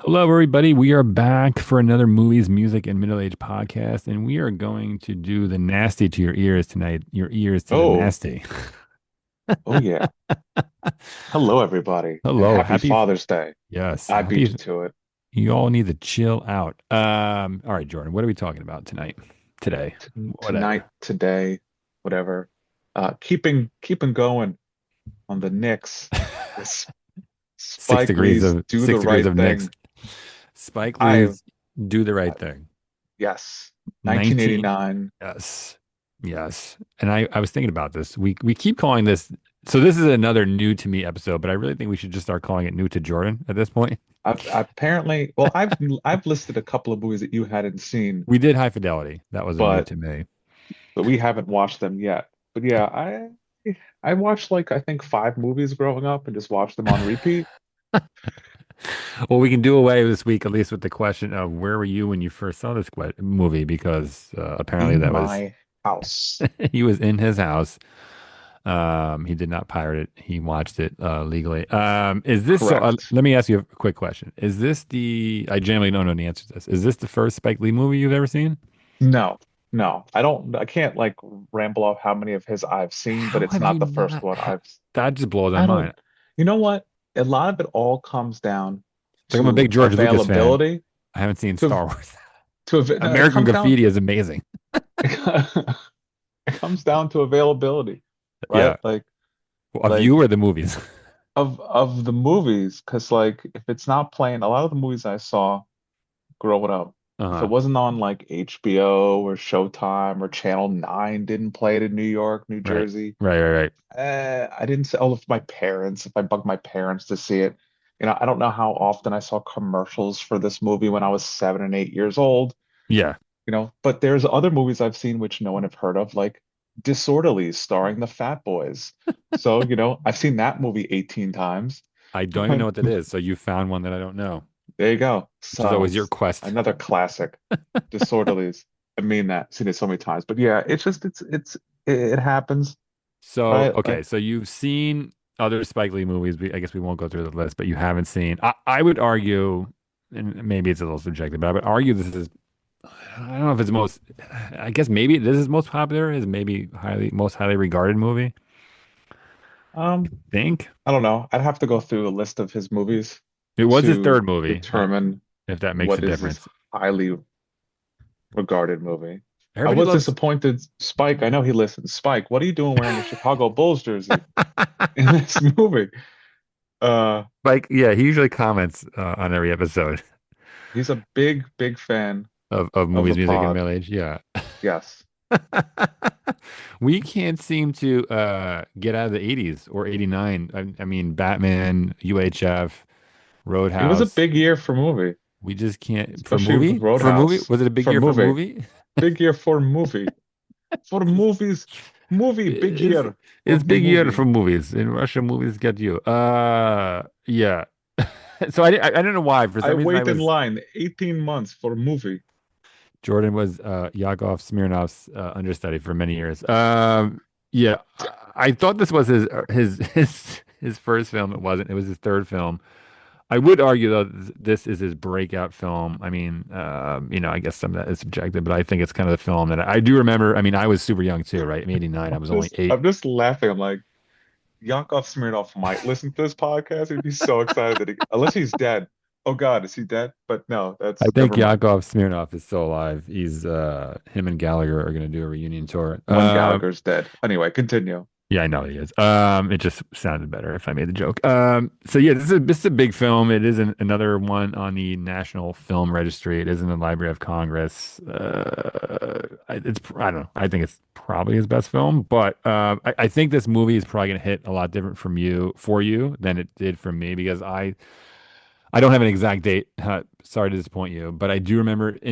Hello, everybody. We are back for another movies, music, and middle age podcast, and we are going to do the nasty to your ears tonight. Your ears to the Oh, nasty. oh yeah. Hello, everybody, and Hello, happy happy. Father's Day. Yes, I beat happy. you to it. You all need to chill out. All right, Jordan. What are we talking about tonight? Today, Tonight, whatever. today, whatever. Keeping going on the Knicks. This Six Spike degrees Lee's of Do the six degrees Right of Knicks. Thing. Spike I, Lee's "Do the I Right Thing." yes, 19. 1989. Yes. Yes. And I was thinking about this. We keep calling this, so this is another new to me episode, but I really think we should just start calling it new to Jordan at this point. I've listed a couple of movies that you hadn't seen, We did High Fidelity. That was a new but to me. we haven't watched them yet. But yeah, I watched like I think five movies growing up and just watched them on repeat. Well, we can do away this week at least with the question of where were you when you first saw this movie because apparently In that was my house. he was in his house. He did not pirate it. He watched it legally. Is this so? Correct. Let me ask you a quick question. Is this the? I generally don't know the answer to this. Is this the first Spike Lee movie you've ever seen? No, no, I can't like ramble off how many of his I've seen, but How it's have you not the first not? one That just blows my I mind. don't, you know what? A lot of it all comes down Like I'm a to big George Lucas fan. availability. I haven't seen To, Star Wars. no, it American comes down, Graffiti is amazing. it comes down to availability, right? Yeah, of Like you or the movies. of the movies, because like if it's not playing, a lot of the movies I saw growing up. If it Uh-huh. wasn't on like HBO or Showtime or Channel 9 didn't play it in New York, New Right. Jersey, Right. Right. Right. I didn't say, oh, if my parents, if I bugged my parents to see it. I don't know how often I saw commercials for this movie when I was 7 and 8 years old, Yeah. but there's other movies I've seen which no one have heard of, like Disorderlies starring the Fat Boys. So, I've seen that movie 18 times. I don't even know what that is. So you found one that I don't know, There you go. which is always your So quest. another classic, Disorderlies. I mean that. Seen it so many times. But yeah, it happens, So, right? okay, so you've seen other Spike Lee movies. I guess we won't go through the list, but you haven't seen. I would argue, and maybe it's a little subjective, but I would argue this is. I don't know if it's most. I guess maybe this is most popular. Is maybe most highly regarded movie. Um, Think I don't know. I'd have to go through a list of his movies it was his to third movie. determine If that makes a what is his difference. highly regarded movie. I Everybody was loves. disappointed. Spike, I know he listens. Spike, what are you doing wearing a Chicago Bulls jersey in this movie? Uh, Like, yeah, he usually comments on every episode he's a big, big fan of of the movies, music, and pod. middle age. Yeah. Yes. We can't seem to get out of the 80s or 89. I mean, Batman, UHF, It was a Roadhouse. big year for movie, We just can't for especially with movie? For movie? Roadhouse. Was it a big For year for movie. movie? Big year for movie. For Just movies. Movie, big it's year for it's big year movie. for movies. In Russia, movies get you. Yeah. So I don't know why. For I some reason I wait in was line 18 months for movie. Jordan was Yakov Smirnov's understudy for many years. Yeah, I thought this was his first film. It wasn't. It was his third film. I would argue though this is his breakout film. I mean, I guess some of that is subjective, but I think it's kind of the film that I do remember. I mean, I was super young too, right? In '89, I was only eight. I'm just laughing. I'm like, Yakov Smirnoff might listen to this podcast. He'd be so excited unless he's dead. Oh God, is he dead? But no, I that's think never mind. Yakov Smirnov is still alive. He's him and Gallagher are going to do a reunion tour. One Gallagher's dead. Anyway, continue. Yeah, I know he is. It just sounded better if I made the joke. So yeah, this is a big film. It is another one on the National Film Registry. It is in the Library of Congress. I don't know. I think it's probably his best film, but I think this movie is probably going to hit a lot different for you than it did for me because I don't have an exact date. Sorry to disappoint you, but I do remember Oh,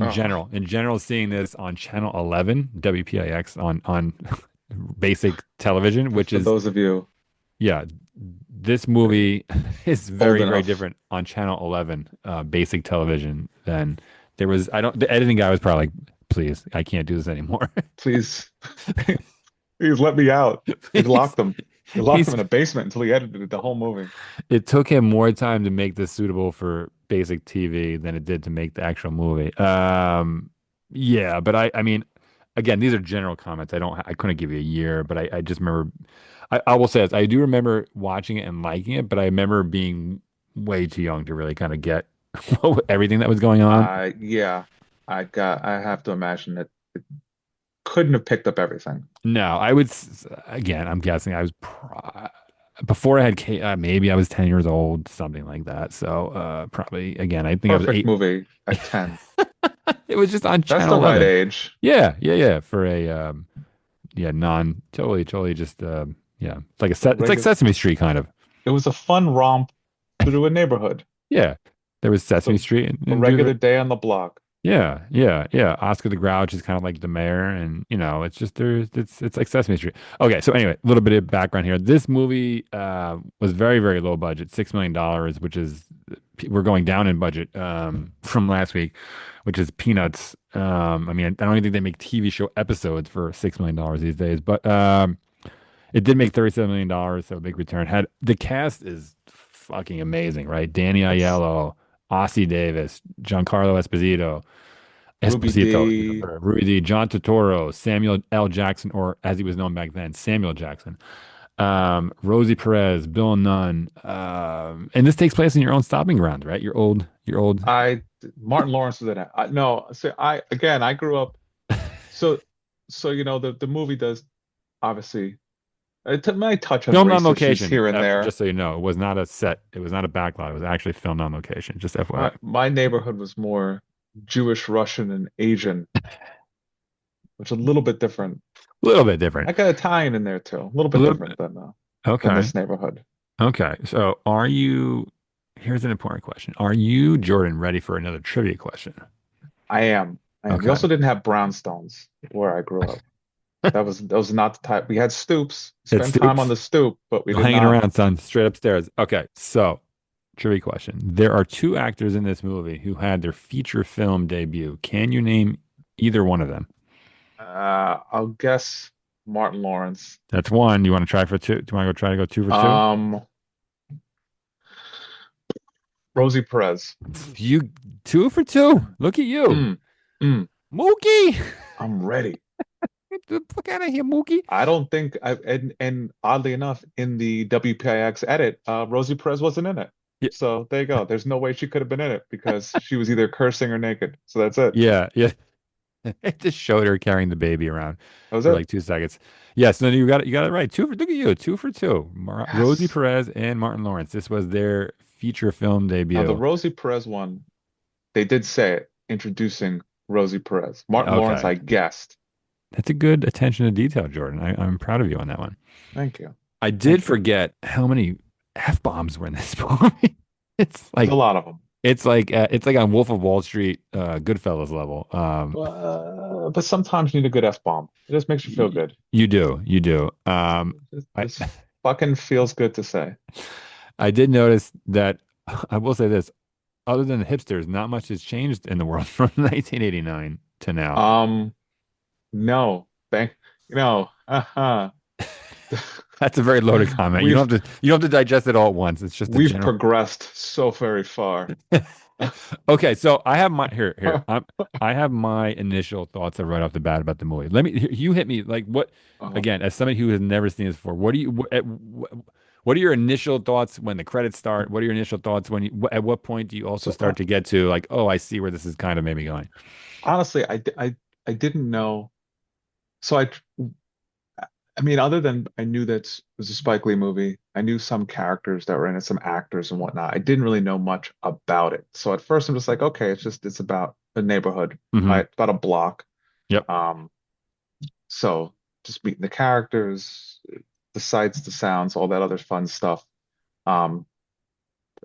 in general, seeing this on Channel 11 WPIX on basic television, which for is those of you yeah, this movie is old very, very enough, different on Channel 11 basic television than there was. I don't. The editing guy was probably like, "Please, I can't do this anymore." please, please let me out. He He's, locked him. He locked him he's in a basement until he edited the whole movie. it took him more time to make this suitable for basic TV than it did to make the actual movie. Yeah, but I mean, again, these are general comments. I couldn't give you a year, but I just remember. I will say this: I do remember watching it and liking it, but I remember being way too young to really kind of get everything that was going on. Yeah, I have to imagine that it couldn't have picked up everything. No, again, I'm guessing I was before I had maybe I was 10 years old, something like that. So probably again, I think I was Perfect 8. movie at 10. It was just on That's channel the right 11. age. Yeah, yeah, yeah, for a yeah, totally just yeah. It's like Regular. Sesame Street kind of. It was a fun romp through a neighborhood. Yeah. There was Sesame So Street a and regular day on the block. yeah, yeah, yeah. Oscar the Grouch is kind of like the mayor, and it's just it's like Sesame Street. Okay, so anyway, a little bit of background here. This movie was very, very low budget, $6 million, which is we're going down in budget from last week, which is peanuts. I mean, I don't even think they make TV show episodes for $6 million these days, but it did make $37 million, so a big return. Had the cast is fucking amazing, right? Danny It's Aiello, Ossie Davis, Giancarlo Ruby Esposito, D. Rudy D, John Turturro, Samuel L. Jackson, or as he was known back then, Samuel Jackson, Rosie Perez, Bill Nunn, and this takes place in your own stopping ground, right? Your old. I Martin Lawrence was in it. No, so I grew up. So the movie does obviously it might touch on Filmed on race issues location, here and there. just so you know. It was not a set. It was not a backlot. It was actually filmed on location. Just FYI. My neighborhood was more Jewish, Russian, and Asian, which is a little bit different. A little bit different. I got Italian in there too, a little A bit little different bit. than Okay. this neighborhood. Okay. So are you, here's an important question. Are you, Jordan, ready for another trivia question? I am. I am. We Okay. also didn't have brownstones where I grew up. That was not the type. We had stoops, It's spent time on Stoops. the stoop, but we Still did hanging not. around, son. Straight upstairs. Okay. So, trivia question. There are two actors in this movie who had their feature film debut. Can you name either one of them? I'll guess Martin Lawrence. That's one. You want to try for two? Do you want to go try to go two for two? Um, Rosie Perez. You two for two. Look at you. Mm, mm, Mookie. I'm ready. Get the fuck out of here, Mookie. I don't think and oddly enough, in the WPIX edit, Rosie Perez wasn't in it. Yeah. So there you go. There's no way she could have been in it because she was either cursing or naked. So that's it. Yeah. Yeah. It just showed her carrying the baby around That was for it. like 2 seconds. Yes, no, you got it. You got it right. Look at you, two for two. Rosie Yes. Perez and Martin Lawrence. This was their feature film Now the debut. Rosie Perez one, they did say it, introducing Rosie Perez. Martin Lawrence, Okay, I guessed. that's a good attention to detail, Jordan. I'm proud of you on that one. Thank you. I did Thank you. forget how many f bombs were in this movie. It's There's a like lot of them. it's like on Wolf of Wall Street, Goodfellas level. But sometimes you need a good F-bomb. It just makes you feel good. You do, you do. I Just fucking feels good to say. I did notice that I will say this, other than the hipsters, not much has changed in the world from 1989 to now. Um, no, thank uh-huh. That's a very loaded comment. We've You don't have to digest it all at once. It's just a we've general. progressed so very far. Okay, so I have my here. I have my initial thoughts right off the bat about the movie. You hit me like what Uh, again, as somebody who has never seen this before, what are your initial thoughts when the credits start? What are your initial thoughts when at what point do you also so start to get to like, oh, I see where this is kind of maybe going? honestly, I didn't know. So I mean, other than I knew that it was a Spike Lee movie, I knew some characters that were in it, some actors and whatnot. I didn't really know much about it. So at first I'm just like, okay, it's about a neighborhood, Hmm. right? It's about a block. Yep. Um, so just meeting the characters, the sights, the sounds, all that other fun stuff. Um,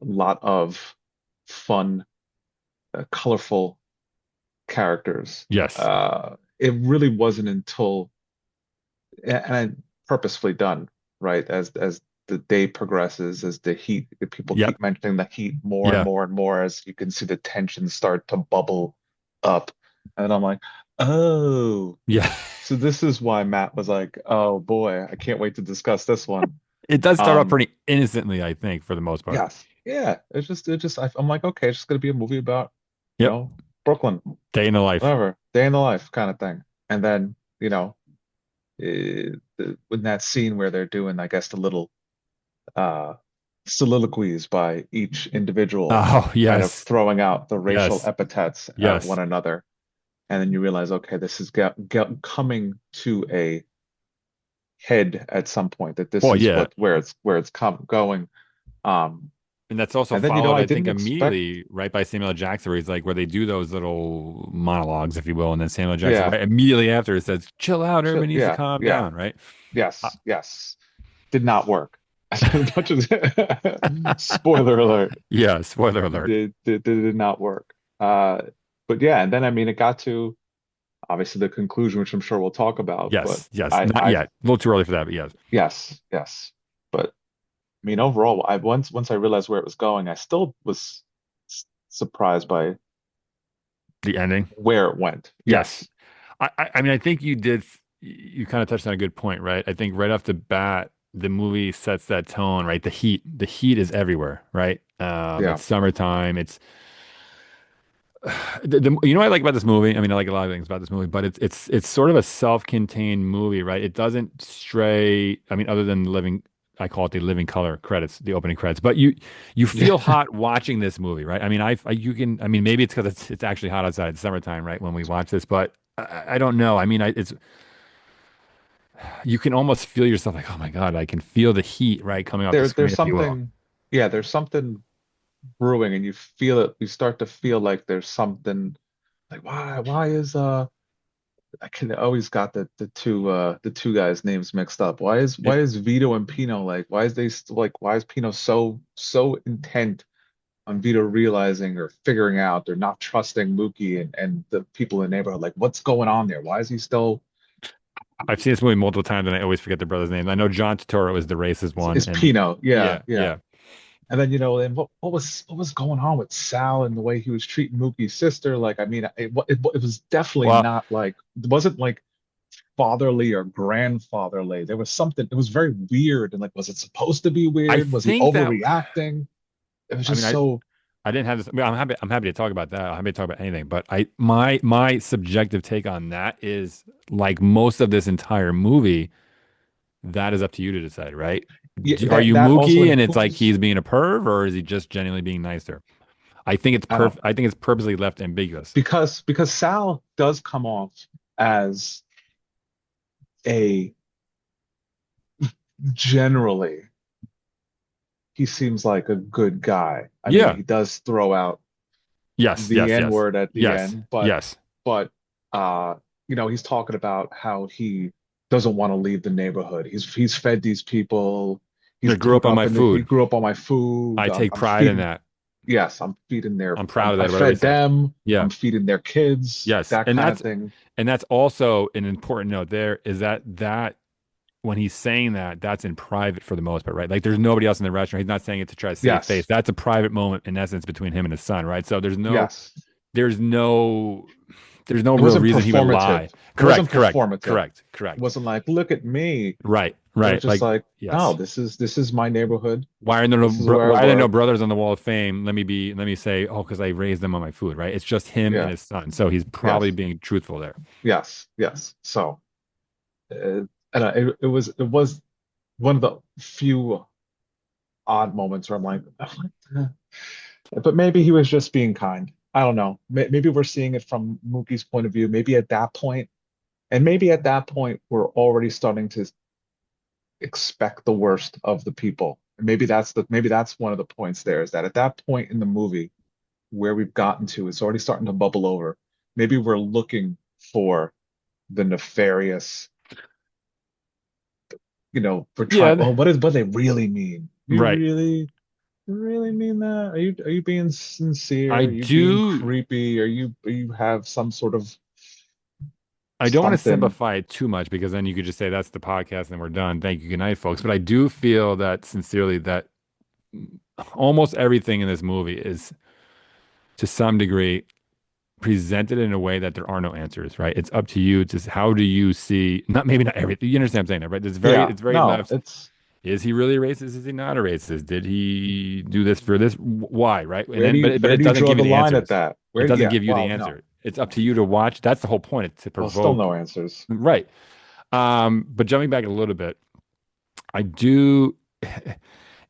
a lot of fun, colorful characters. Yes. It really wasn't until and purposefully done, right? As the day progresses, as the heat, people Yep. keep mentioning the heat more and Yeah. more and more, as you can see the tension start to bubble up. And I'm like, oh, Yeah. so this is why Matt was like, oh boy, I can't wait to discuss this one. It does start off Um, pretty innocently, I think, for the most part. yes, yeah, I'm like, okay, it's just gonna be a movie about, you Yep. know, Brooklyn, Day in the life. whatever, day in the life kind of thing. And then, in that scene where they're doing, I guess, the little uh soliloquies by each individual, Oh, kind of yes. throwing out the racial Yes. epithets at Yes. one another. And then you realize, okay, this is coming to a head at some point, that this Well, is yeah. where it's going. Um, And that's also and then, followed, I I think, didn't expect, immediately right by Samuel L. Jackson, where he's like, where they do those little monologues, if you will, and then Samuel L. Jackson yeah, right immediately after it says, "Chill out, everybody needs to yeah, calm yeah, down," right? Uh, yes, did not work. As much as spoiler alert, yeah. Spoiler alert. did not work. But yeah, and then I mean, it got to obviously the conclusion, which I'm sure we'll talk about. But Yes. Yes. I, Not I, yet. A little too early for that, but yes. yes, yes. But I mean, overall, I once I realized where it was going, I still was surprised by The ending. where it went. Yes. Yes. I mean, I think you kind of touched on a good point, right? I think right off the bat, the movie sets that tone, right? The heat is everywhere, right? Yeah. It's summertime. It's you know what I like about this movie? I mean, I like a lot of things about this movie, but it's sort of a self-contained movie, right? It doesn't stray, I mean, other than living, I call it the living color credits, the opening credits. But you feel Yeah. hot watching this movie, right? I mean, you can, I mean, maybe it's because it's actually hot outside. It's summertime, right? When we watch this, but I don't know. I mean, it's you can almost feel yourself like, oh my God, I can feel the heat, right, coming off the screen, There's if you will. something, yeah, there's something brewing, and you feel it, you start to feel like there's something, like, why is I can always got the two guys' names mixed up. Yeah. Why is Vito and Pino, like, why is Pino so intent on Vito realizing or figuring out they're not trusting Mookie and the people in the neighborhood? Like, what's going on there? Why is he still I've seen this movie multiple times and I always forget the brother's name. I know John Turturro is the racist one, is and Pino? Yeah, yeah, yeah. yeah. And then, and what was going on with Sal and the way he was treating Mookie's sister? Like, I mean, it was definitely Well, not like, it wasn't like fatherly or grandfatherly. There was something, it was very weird. And like, was it supposed to be I weird? Was he think that overreacting? It was I mean just so, I didn't have this. I mean, I'm happy to talk about that. I'm happy to talk about anything. But my subjective take on that is like most of this entire movie, that is up to you to decide, right? yeah, Are you that also Mookie and it's like includes, he's being a perv, or is he just genuinely being nicer? I don't, I think it's purposely left ambiguous. because Sal does come off as a, generally, he seems like a good guy. I mean, Yeah. he does throw out Yes. the Yes. N Yes. word at the Yes. end, Yes. but uh, he's talking about how he doesn't want to leave the neighborhood. He's fed these people. I grew up on my He food. grew up on my food. I take I'm pride in feeding, that. yes, I'm feeding I'm proud of I that, whatever he fed says. them. Yeah. I'm feeding their kids, Yes. that kind of thing. And that's also an important note there is that when he's saying that, that's in private for the most part, right? Like there's nobody else in the restaurant. He's not saying it to try to save face. Yes, That's a private moment in essence between him and his son, right? So yes. there's no there's no It real wasn't reason he would performative. lie. It wasn't Correct, correct, performative. correct, It correct. wasn't like, look at me. Right, It was right. just Like like, no, yes. this is my neighborhood. This is where I Why are there no work. brothers on the wall of fame? Let me say, oh, because I raised them on my food, right? It's just him and Yeah. his son. So he's probably Yes. being truthful there. Yes. Yes. So, and it was one of the few odd moments where I'm like, "What?" But maybe he was just being kind. I don't know. Maybe we're seeing it from Mookie's point of view. Maybe at that point, and maybe at that point, we're already starting to expect the worst of the people. And maybe that's one of the points there, is that at that point in the movie where we've gotten to, it's already starting to bubble over. Maybe we're looking for the nefarious, for trying. Yeah, Oh, what do they really mean? You right. really mean that? Are you being I sincere? Are you being do. creepy? You have some sort of I don't want to something? simplify it too much because then you could just say that's the podcast and we're done. Thank you. Good night, folks. But I do feel that sincerely that almost everything in this movie is to some degree presented in a way that there are no answers, right? It's up to you. It's just how do you see not maybe not everything. You understand what I'm saying, right? Yeah, It's very no, left. it's. Is he really racist? Is he not a racist? Did he do this for this? Why? Right? And then, but where it do you doesn't draw give you the the line at answers. that? It Where, doesn't yeah, give you the well, no. answer. It's up to you to watch. That's the whole point. It's to Well, still provoke. no answers. Right. But jumping back a little bit, I do.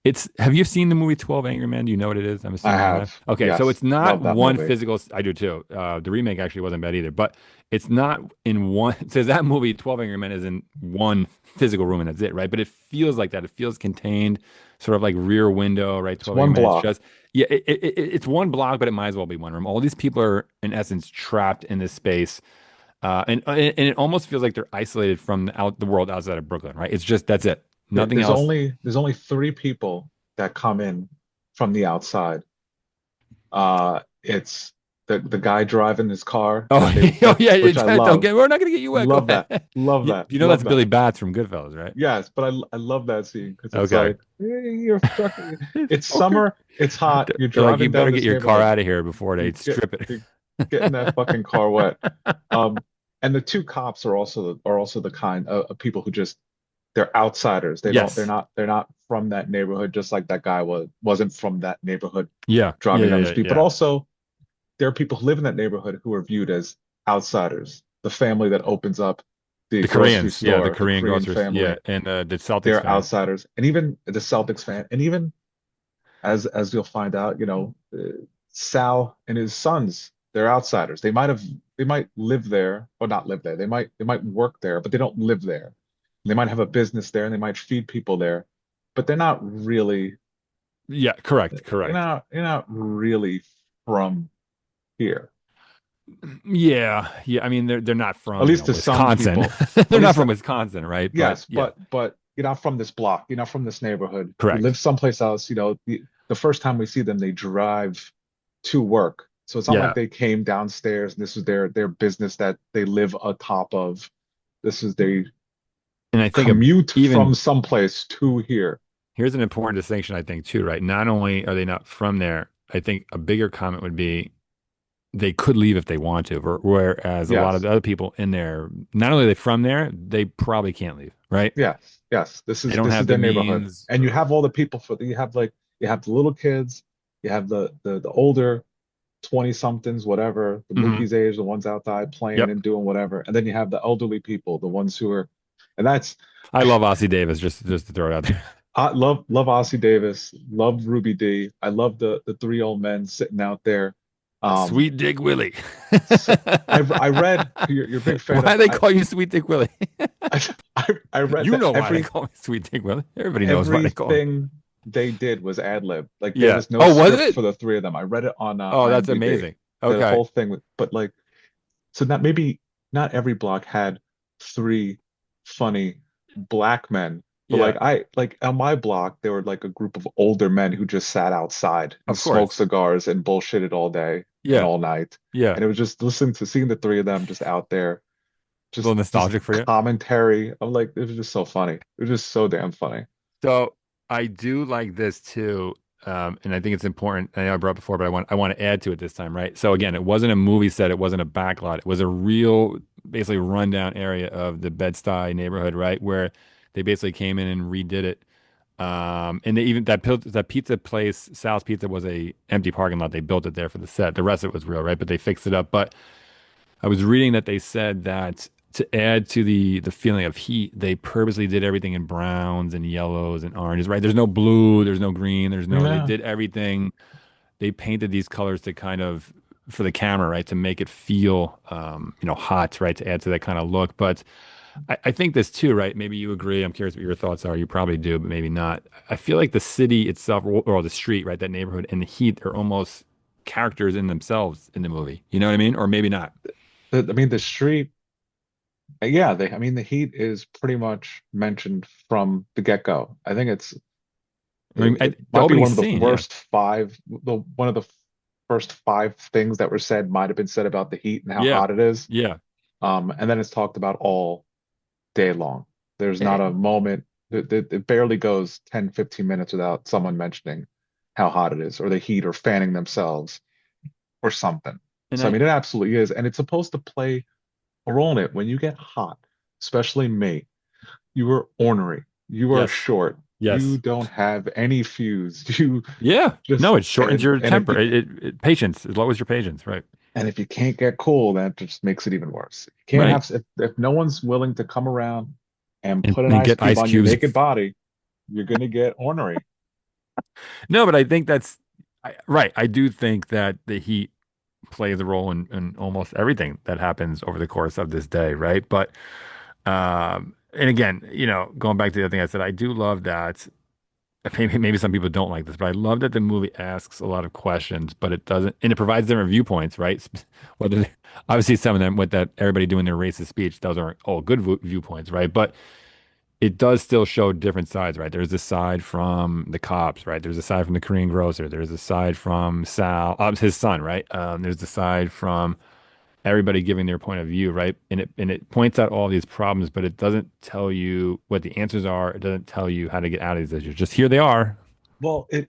It's have you seen the movie 12 Angry Men? Do you know what it is? I'm I assuming you have. have. Okay, so Yes, it's not love that one movie. physical. I do too. The remake actually wasn't bad either, but it's not in one. It says that movie 12 Angry Men is in one physical room and that's it, right? But it feels like that. It feels contained, sort of like Rear Window, right? It's 12 Angry one Men. It's block. just yeah, it's one block, but it might as well be one room. All these people are in essence trapped in this space. And it almost feels like they're isolated from the world outside of Brooklyn, right? It's just that's it. Nothing else. There's only three people that come in from the outside. It's the guy driving his car Oh, that they oh that yeah, which I don't love. get. We're not gonna get you wet. Go Love that. ahead. Love You, that. you know that's Love Billy that. Bats from Goodfellas, right? Yes, but I love that scene because it's Okay. like you're stuck. It's Okay. summer. It's hot. You're They're like, you driving down better get this your car neighborhood. out of here before they You get strip it. you're getting that fucking car wet. Um, and the two cops are also the kind of people who just they're outsiders. Yes. They're not from that neighborhood, just like that guy wasn't from that neighborhood Yeah. Yeah. driving Yeah. down the Yeah. street. But Yeah. also there are people who live in that neighborhood who are viewed as outsiders. The family that opens up the The grocery Koreans. Yeah. The store, the Korean Korean grocers. Yeah. family, And the Celtics they're fan. outsiders. And even the Celtics fan, and even as you'll find out, Sal and his sons, they're outsiders. They might live there or not live there. They might work there, but they don't live there. They might have a business there and they might feed people there, but they're not really Yeah. Correct. Correct. you're not really from here. Yeah. Yeah. I mean, they're not At from least to some Wisconsin. people. They're At not least from Wisconsin, right? But yes, yeah. but you're not from this block. You're not from this neighborhood. You Correct. live someplace else. The first time we see them, they drive to work. So it's not like Yeah. they came downstairs and this is their business that they live atop of. This is they And I think commute from even someplace to here. here's an important distinction, I think, too, right? Not only are they not from there, I think a bigger comment would be they could leave if they want to, whereas a lot of Yes, the other people in there, not only are they from there, they probably can't leave, right? yes, yes. They don't This is have the their neighborhood, means. and you have all the people for you have the little kids, you have the older 20 somethings, whatever, the Mhm. Mookie's age, the ones outside playing Yep. and doing whatever. And then you have the elderly people, the ones who are, and that's, I love Ossie Davis, just to throw it out there. I love Ossie Davis, love Ruby D. I love the three old men sitting out there. Um, Sweet Dick Willie. so I read, you're a big fan Why of, they call you Sweet Dick Willie? I read You that know why they call me Sweet Dick Willie. Everybody knows why they call me. everything they did was ad lib. Like there Yeah. was no Oh, was script it? for the three of them. I read it on Oh, that's IMDb. amazing. The Okay. whole thing, but like, so not maybe not every block had three funny black men, but Yeah. like on my block there were like a group of older men who just sat outside and Of smoked course. cigars and bullshitted all day and Yeah. all night. Yeah. And it was just listening to seeing the three of them just out there, A little just nostalgic for you. commentary. I'm like, it was just so funny. It was just so damn funny. So I do like this too, and I think it's important. I know I brought it before, but I want to add to it this time, right? So again, it wasn't a movie set, it wasn't a backlot, it was a real, basically rundown area of the Bed-Stuy neighborhood, right, where they basically came in and redid it. And they even that pizza place, Sal's Pizza, was a empty parking lot. They built it there for the set. The rest of it was real, right? But they fixed it up. But I was reading that they said that to add to the feeling of heat, they purposely did everything in browns and yellows and oranges, right? There's no blue, there's no green, they Yeah. did everything. They painted these colors to kind of for the camera, right? To make it feel hot, right? To add to that kind of look. But I think this too, right? Maybe you agree. I'm curious what your thoughts are. You probably do, but maybe not. I feel like the city itself or the street, right? That neighborhood and the heat are almost characters in themselves in the movie. You know what I mean? Or maybe not. I mean, the street, yeah, I mean, the heat is pretty much mentioned from the get-go. I think I mean, it the might be opening one of the scene, yeah, worst five, one of the first five things that were said might have been said about the heat and how yeah, hot it is. yeah. And then it's talked about all day long. There's not Eh, a moment, it barely goes 10, 15 minutes without someone mentioning how hot it is, or the heat, or fanning themselves, or something. And So, I I, mean, it absolutely is. And it's supposed to play a role in it. When you get hot, especially me, you are ornery, you are yes, short. You Yes. don't have any fuse. You Yeah. just No, it shortens your and if temper. Patience. It lowers your patience, right? you can't get cool, that just makes it even worse. You can't Right. have if no one's willing to come around and put an And ice get cube ice on your cubes. naked body, you're gonna get ornery. No, but I think right. I do think that the heat plays a role in almost everything that happens over the course of this day, right? But and again, going back to the other thing I said, I do love that. Maybe some people don't like this, but I love that the movie asks a lot of questions, but it doesn't, and it provides different viewpoints, right? Whether obviously some of them with that everybody doing their racist speech, those aren't all good viewpoints, right? But it does still show different sides, right? There's a side from the cops, right? There's a side from the Korean grocer. There's a side from Sal, his son, right? There's the side from everybody giving their point of view, right? And it points out all these problems, but it doesn't tell you what the answers are. It doesn't tell you how to get out of these issues. Just here they are. Well, it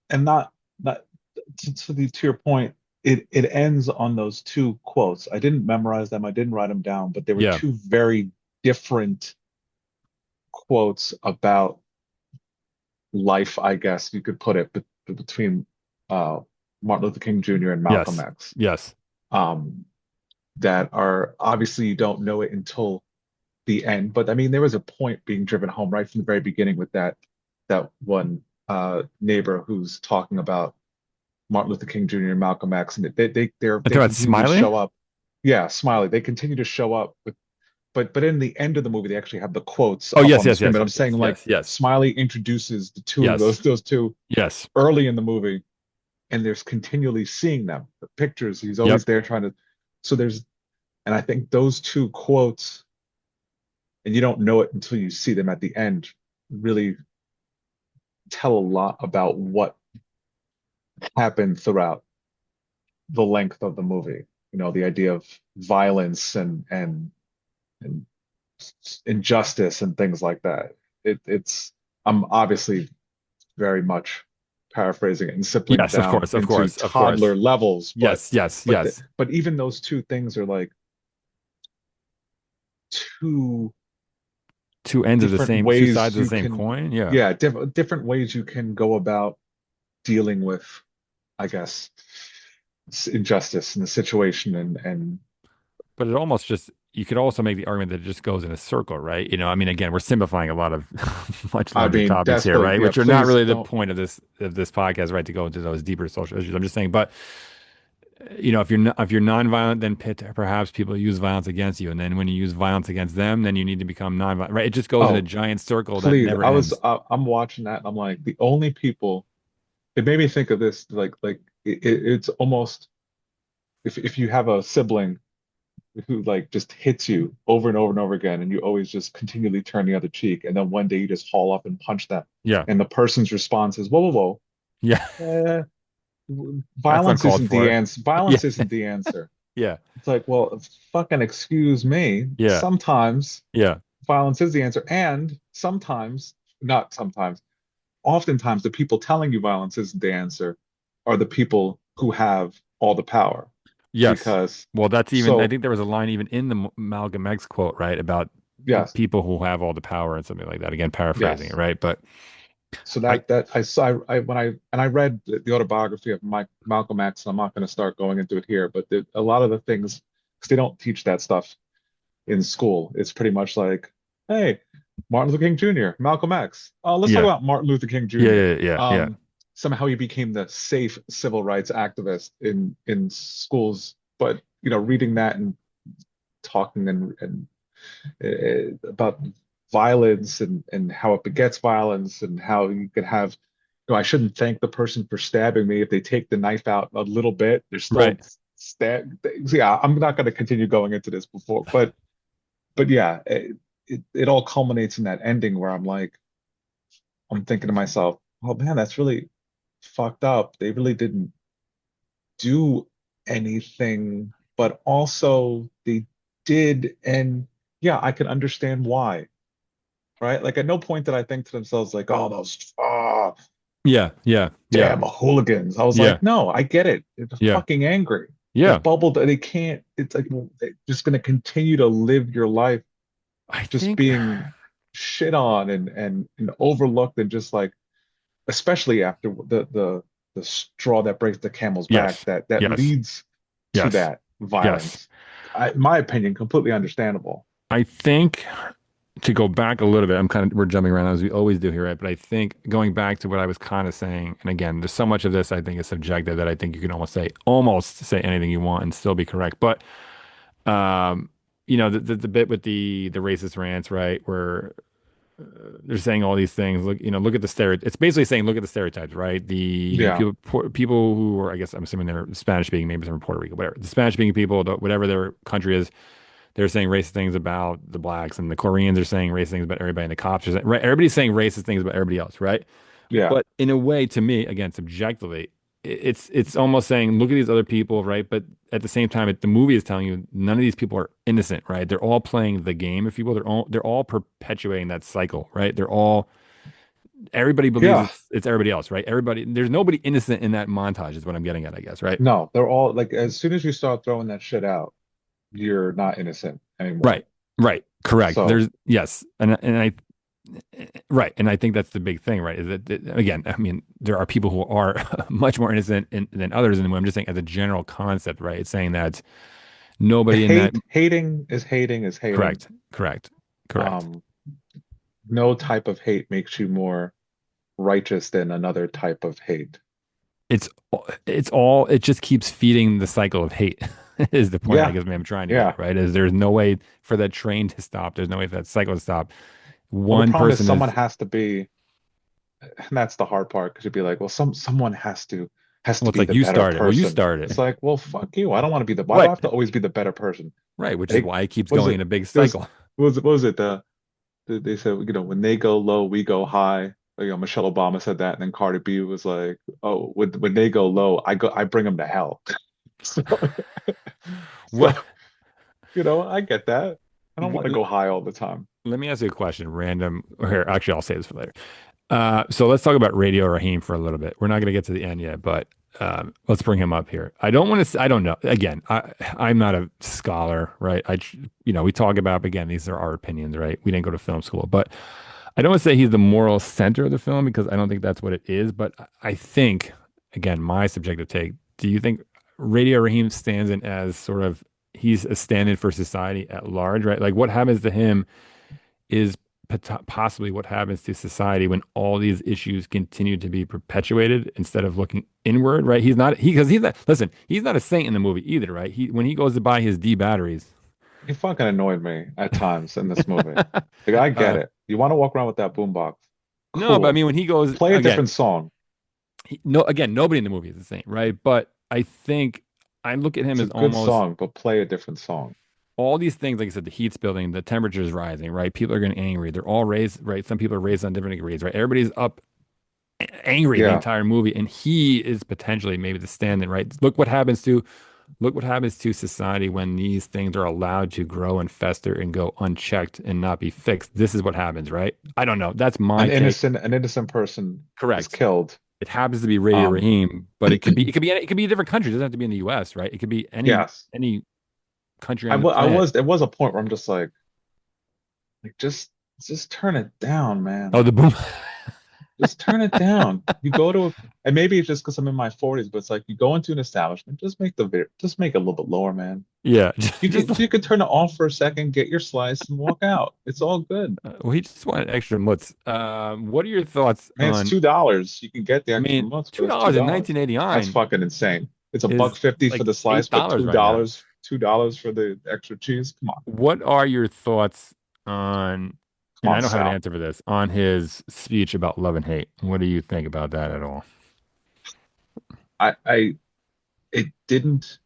and not to your point, it ends on those two quotes. I didn't memorize them, I didn't write them down, but they were Yeah. two very different quotes about life, I guess you could put it, between uh, Martin Luther King Jr. and Malcolm Yes. X. Yes. Um, that are obviously you don't know it until the end, but I mean there was a point being driven home right from the very beginning with that one neighbor who's talking about Martin Luther King Jr. and Malcolm X, and I they thought continue to Smiley. show up. Yeah, Smiley. They continue to show up with, but in the end of the movie, they actually have the quotes Oh, up yes, on the yes, screen. yes, But I'm yes, saying yes, like yes, yes, Smiley introduces the two of yes, those two yes. early in the movie, and there's continually seeing them, the pictures. He's always Yep. there trying to. So there's, and I think those two quotes, and you don't know it until you see them at the end, really tell a lot about what happened throughout the length of the movie. You know, the idea of violence and injustice and things like that. It's I'm obviously very much paraphrasing it and simpling it Yes, of down course, of into course, of course. toddler levels, Yes, yes, yes. but even those two things are like two Two ends of the different same, two ways sides of the you same can, coin. Yeah. yeah, different ways you can go about dealing with, I guess, injustice in the situation and But it almost just, you could also make the argument that it just goes in a circle, right? I mean, again, we're simplifying a lot of much I larger mean, topics that's here, the, right? yeah, Which are not please really the don't. point of this podcast, right? To go into those deeper social issues. I'm just saying, but if you're nonviolent, then perhaps people use violence against you, and then when you use violence against them, then you need to become nonviolent, right? It just goes in a Oh, giant circle that please. never ends. I'm watching that and I'm like, the only people, it made me think of this, like it's almost, if you have a sibling who like just hits you over and over and over again, and you always just continually turn the other cheek, and then one day you just haul up and punch them, Yeah, and the person's response is, whoa, yeah, whoa, that's violence uncalled isn't the for. answer. Yeah, Violence isn't the answer. yeah, It's like, well, fucking excuse me. yeah, Sometimes yeah. violence is the answer, and sometimes, not sometimes, oftentimes the people telling you violence isn't the answer are the people who have all the power. Yes. Because Well, that's even, I so think there was a line even in the Malcolm X quote, right, about yes, people who have all the power and something like that. Again, paraphrasing it, yes. right? But So I, that I saw when I read the autobiography of Malcolm X, and I'm not going to start going into it here, but a lot of the things, because they don't teach that stuff in school. It's pretty much like, hey, Martin Luther King Jr., Malcolm X. Let's talk yeah, about Martin Luther King yeah, Jr. yeah, yeah, yeah. Somehow he became the safe civil rights activist in schools, but reading that and talking and about violence and how it begets violence and how you could have, I shouldn't thank the person for stabbing me if they take the knife out a little bit. They're still Right. stab. Yeah, I'm not going to continue going into this before, but yeah, it all culminates in that ending where I'm thinking to myself, oh man, that's really fucked up. They really didn't do anything, but also they did, and yeah, I can understand why, right? Like at no point did I think to themselves like, oh, those Yeah, yeah, yeah, damn hooligans. I was yeah, like, no, I get it. They're yeah. fucking angry. They're Yeah. bubbled. They can't. It's like they're just going to continue to live your life I just think being shit on and overlooked and just like, especially after the straw that breaks the camel's back Yes. that Yes. leads to Yes. that Yes. violence. My opinion, completely understandable. I think to go back a little bit, we're jumping around as we always do here, right? But I think going back to what I was kind of saying, and again, there's so much of this I think is subjective that I think you can almost say anything you want and still be correct. But um, the bit with the racist rants, right? Where they're saying all these things. Look at the stereotypes. It's basically saying, look at the stereotypes, right? The Yeah, people who are, I guess I'm assuming they're Spanish speaking, maybe they're from Puerto Rico, whatever. The Spanish speaking people, whatever their country is, they're saying racist things about the blacks, and the Koreans are saying racist things about everybody, and the cops are saying, right? Everybody's saying racist things about everybody else, right? yeah, But in a way, to me, again, subjectively, it's almost saying, look at these other people, right? But at the same time, the movie is telling you none of these people are innocent, right? They're all playing the game, if you will. They're all perpetuating that cycle, right? Everybody believes yeah. it's everybody else, right? There's nobody innocent in that montage, is what I'm getting at, I guess, right? No, they're all like, as soon as you start throwing that shit out, you're not innocent anymore. Right, right, correct. So There's yes, and I right, and I think that's the big thing, right? Is that again, I mean, there are people who are much more innocent than others, and I'm just saying as a general concept, right? It's saying that nobody in that hating is hating. correct, correct, correct. Um, no type of hate makes you more righteous than another type of hate. It's it just keeps feeding the cycle of hate is the point I Yeah, guess I'm trying to get yeah. at, right? Is there's no way for that train to stop. There's no way for that cycle to stop. Well, the One problem is person someone is has to be, and that's the hard part because you'd be like, well, someone has to well, it's be like the you better started. Well, you person. It's started. like, well, fuck you. I don't want to be the. Why do I Right. have to always be the better person? Right, which is They, why it keeps what is going in it? a big There was, cycle. what was it? They said, when they go low, we go high. Michelle Obama said that, and then Cardi B was like, "Oh, when they go low, I bring them to hell." So, so What I get that. I don't want to what go high all the time. let me ask you a question, random or here, actually I'll say this for later. So let's talk about Radio Raheem for a little bit. We're not going to get to the end yet, but let's bring him up here. I don't want to. I don't know. Again, I'm not a scholar, right? We talk about again. These are our opinions, right? We didn't go to film school, but I don't want to say he's the moral center of the film because I don't think that's what it is. But I think, again, my subjective take. Do you think Radio Raheem stands in as sort of he's a stand-in for society at large, right? Like what happens to him is possibly what happens to society when all these issues continue to be perpetuated instead of looking inward, right? Because he's not, listen, he's not a saint in the movie either, right? When he goes to buy his D batteries. He fucking annoyed me at times in this movie. Like, I get uh, it. You want to walk around with that boombox? no, but I Cool. mean, when he goes Play a again, different song. no, again, nobody in the movie is the same, right? But I think I look at him It's a as good almost song, but play a different song. all these things, like I said, the heat's building, the temperature's rising, right? People are getting angry. They're all raised, right? Some people are raised on different degrees, right? Everybody's up angry the Yeah. entire movie, and he is potentially maybe the stand-in, right? Look what happens to society when these things are allowed to grow and fester and go unchecked and not be fixed. This is what happens, right? I don't know. That's my take. An innocent person is Correct. killed. It happens to be Radio Um, Raheem, but it could be a different country. It doesn't have to be in the U.S., right? It could be yes. any country on the I planet. was there was a point where I'm just like just turn it down, Oh, man. the boom. Just turn it down. You go to, and maybe it's just because I'm in my 40s, but it's like you go into an establishment, just make it a little bit lower, man. Yeah, You can turn it off for a second, get your slice, and walk out. It's all good. well, he just wanted extra mutts. What are your thoughts Man, it's on? $2. You can get the I extra mean, mutts, but two it's two dollars in dollars. That's 1989 fucking insane. It's a buck is fifty for like the slice, eight but dollars right now. $2 for the extra cheese. Come on, What are your thoughts on, come and I on, don't have an Sal. answer for this, on his speech about love and hate? What do you think about that at all? I it didn't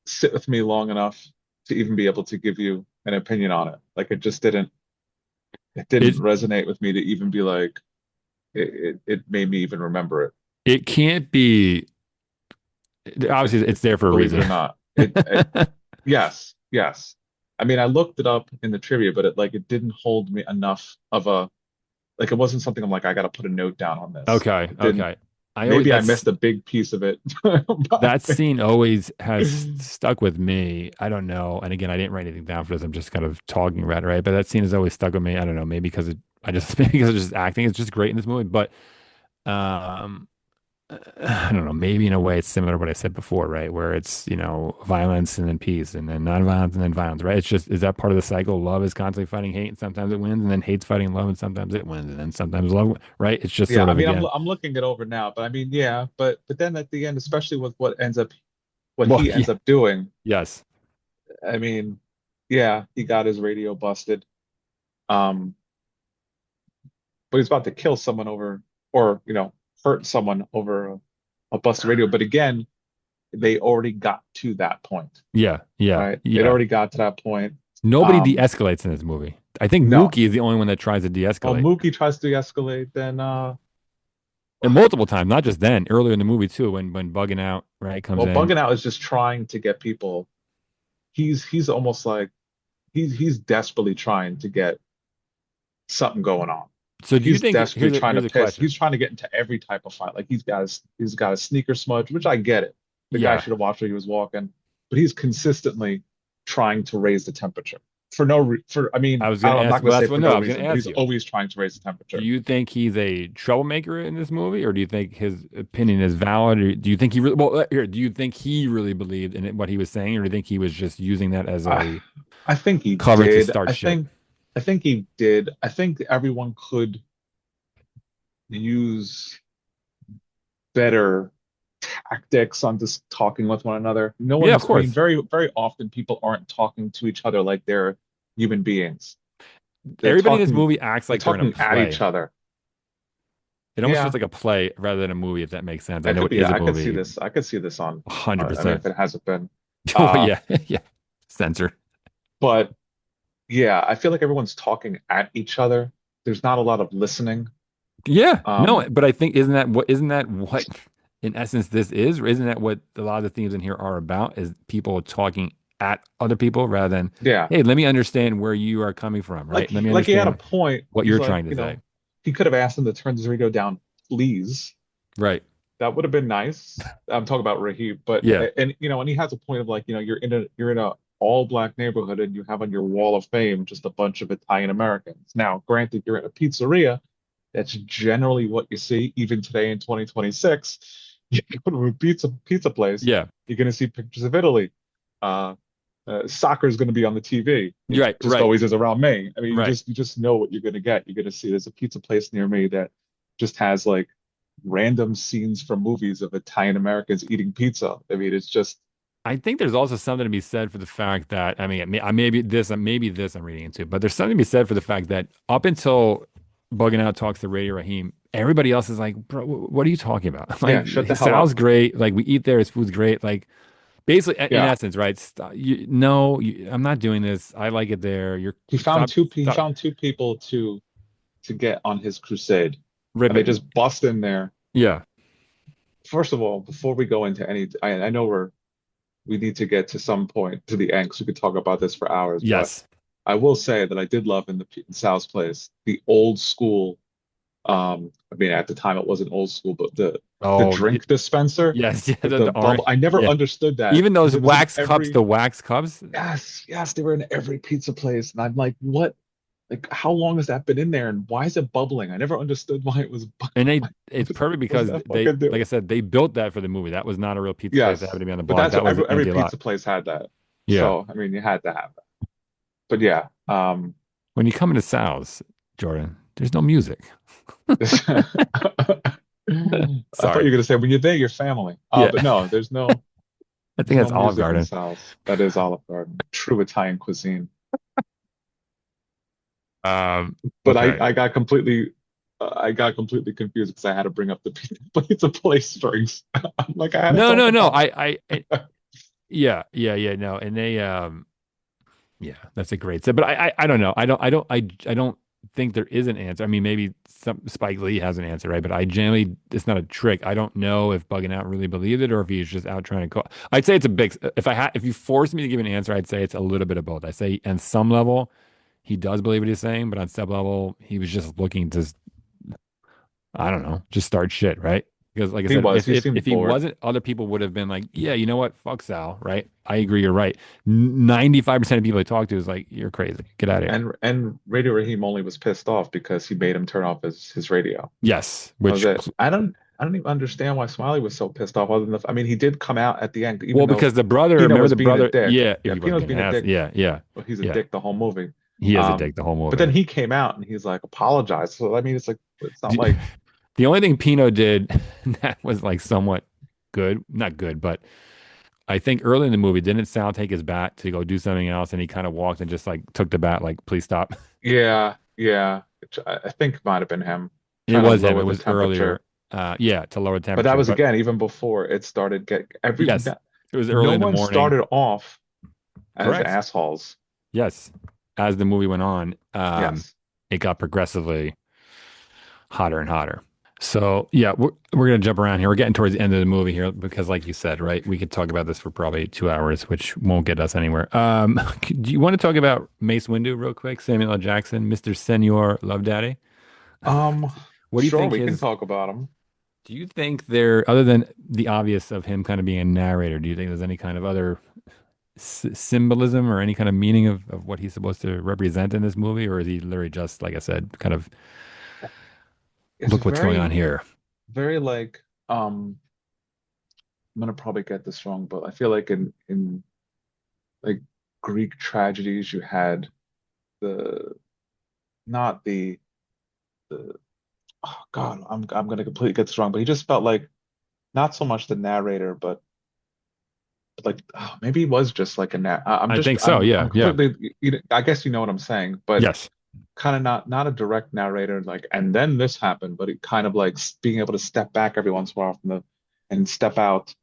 sit with me long enough to even be able to give you an opinion on it. Like it didn't It resonate with me to even be like it made me even remember it, it can't be obviously it's there for a believe it reason. or not. Yes, yes. I mean, I looked it up in the trivia, but it didn't hold me enough of a, like, it wasn't something I'm like, I got to put a note down on this. Okay, It didn't. okay. I always Maybe I missed a big piece of it. But I that think scene always has stuck with me. I don't know. And again, I didn't write anything down for this. I'm just kind of talking about it, right? But that scene has always stuck with me. I don't know. Maybe because I just maybe because of just acting. It's just great in this movie. But um, I don't know. Maybe in a way, it's similar to what I said before, right? Where it's violence and then peace, and then non-violence and then violence, right? It's just is that part of the cycle? Love is constantly fighting hate, and sometimes it wins, and then hate's fighting love, and sometimes it wins, and then sometimes love, right? It's just yeah, sort I of mean, again. I'm looking it over now, but I mean, yeah, but then at the end, especially with what Well, he ends yeah, up doing, yes, I mean, yeah, he got his radio busted. Um, but he's about to kill someone over, or hurt someone over a busted radio. But again, they already got to that point, yeah, yeah, right? It yeah. already got to that point. Nobody Um, de-escalates in this movie. I think no. Mookie is the only one that tries to Well, de-escalate. Mookie tries to escalate, then And multiple times, not just then, earlier in the movie too, when bugging out, right, comes well, in. Bugging Out is just trying to get people. He's almost like he's desperately trying to get something going on. So do you He's think desperately trying to here's a piss. question? He's trying to get into every type of fight. Like he's got a sneaker smudge, which I get it. The guy Yeah, should have watched where he was walking, but he's consistently trying to raise the temperature for no re for. I I mean, was gonna I'm not ask. going to Well, say that's what for no, no I was gonna reason, but ask he's you. always trying to raise the Do temperature. you think he's a troublemaker in this movie, or do you think his opinion is valid, or do you think he really well here? Do you think he really believed in it, what he was saying, or do you think he was just using that as I, a I think he cover to did. start shit? I think he did. I think everyone could use better tactics on just talking with one another. No Yeah, of one's, I mean, course. very often people aren't talking to each other like they're human beings. They're Everybody in this talking, movie acts they're like they're in a talking at each play. other. It almost feels Yeah, like a play rather than a movie, if that makes sense. I that know could it be, is a I could see movie, this. I could see this hundred I mean, if percent. it hasn't been. Oh Uh, yeah, yeah. Censor. but yeah, I feel like everyone's talking at each other. There's not a lot of listening. Yeah, no, Um, but I think isn't that what in essence this is, or isn't that what a lot of the themes in here are about? Is people talking at other people rather than, yeah, hey, let me understand where you are coming from, right? Let me like he had a understand point. what He's you're like, trying to say. he could have asked him to turn his radio down, please. Right. That would have been nice. I'm talking about Rahib, but Yeah. and and he has a point of like, you're in a all black neighborhood and you have on your wall of fame just a bunch of Italian Americans. Now, granted, you're in a pizzeria. That's generally what you see even today in 2026. You go to a pizza place, Yeah. you're going to see pictures of Italy. Uh, Soccer is going to be on the TV. It Right, just right, always is around May. I mean, right. you just know what you're going to get. You're going to see there's a pizza place near me that just has like random scenes from movies of Italian Americans eating pizza. I mean, it's just I think there's also something to be said for the fact that I mean, maybe this I'm reading into, but there's something to be said for the fact that up until Bugging Out talks to Radio Raheem, everybody else is like, bro, what are you talking about? yeah, Like, shut the his hell up. sal's great. Like, we eat there, his food's great. Like, basically, in Yeah, essence, right? No, I'm not doing this. I like it there. You're stop, he stop found two people to get on his crusade, and they ripping. just bust in there. Yeah. First of all, before we go into any, I know we need to get to some point to the end because we could talk about this for hours, but Yes. I will say that I did love in Sal's place the old school. I mean, at the time it wasn't old school, but the Oh, drink dispenser yes. Yeah. with The the bubble. orange. I never Yeah. understood that Even because those it was in wax cups, every. the wax cups, Yes, they were in every pizza place, and I'm like, what? Like, how long has that been in there, and why is it bubbling? I never understood why it was. and Why it's perfect was because that they, fucking like I doing? said, they built that for the movie. That was not a real pizza place that Yes, happened to be on the but block. that's That what was an every empty lot. pizza place had that. Yeah. So I mean, you had to have that. But yeah, When you come into Sal's, Jordan, there's no music. I thought Sorry. you were gonna say when you're there, your family. Yeah. But no, I there's think no that's Olive music in Garden. Sal's. That is Olive Garden, true Italian cuisine. But Okay. I got completely confused because I had to bring up the pizza place drinks. I'm like, I had to No, talk no, no. about. Yeah, yeah, yeah, no. And they, yeah, that's a great set. But I don't know. I don't think there is an answer. I mean, maybe some Spike Lee has an answer, right? But I generally, it's not a trick. I don't know if Bugging Out really believed it or if he's just out trying to call. I'd say it's a big. If you force me to give an answer, I'd say it's a little bit of both. I say on some level, he does believe what he's saying, but on some level, he was just looking to, I don't know, just start shit, right? Because like I He said, was. He if seemed he bored. wasn't, other people would have been like, yeah, you know what? Fuck Sal, right? I agree, you're right. 95% of people I talk to is like, you're crazy. Get out of here. And Radio Raheem only was pissed off because he made him turn off his radio. Yes, That was which it. I don't even understand why Smiley was so pissed off. Other than I mean, he did come out at the end, even well, though because the brother, Pino remember was the being a brother? dick. Yeah, Yeah, he was Pino's getting being a ass. dick. Yeah, yeah, But he's a yeah. dick the whole movie. He is a Um, dick the whole but then movie. he came out and he's like apologized. So I mean, it's like it's not D- like The only thing Pino did that was like somewhat good, not good, but I think early in the movie, didn't Sal take his bat to go do something else, and he kind of walked and just like took the bat, like, please stop. yeah, yeah. Which I think might have been him It trying to was him. It lower the was temperature. earlier. Yeah, to lower But that temperature. was But again even before it started get every yes, it was early no in the one morning. started off as Correct. assholes. Yes. As the movie went on, Yes. it got progressively hotter and hotter. So yeah, we're gonna jump around here. We're getting towards the end of the movie here because, like you said, right, we could talk about this for probably 2 hours, which won't get us anywhere. Do you want to talk about Mace Windu real quick? Samuel L. Jackson, Mr. Senor Love Daddy. Um, What do you sure, think we can his? talk about him. Do you think there, other than the obvious of him kind of being a narrator, do you think there's any kind of other symbolism or any kind of meaning of what he's supposed to represent in this movie, or is he literally just, like I said, kind of It's look what's going on very, here? very like I'm gonna probably get this wrong, but I feel like in like Greek tragedies you had the not the oh God, I'm gonna completely get this wrong, but he just felt like not so much the narrator, but like oh, maybe he was just like a I'm I just think so. Yeah, I'm yeah, completely I guess you know what I'm saying, but yes, kind of not a direct narrator like and then this happened, but it kind of like being able to step back every once in a while from the and step out.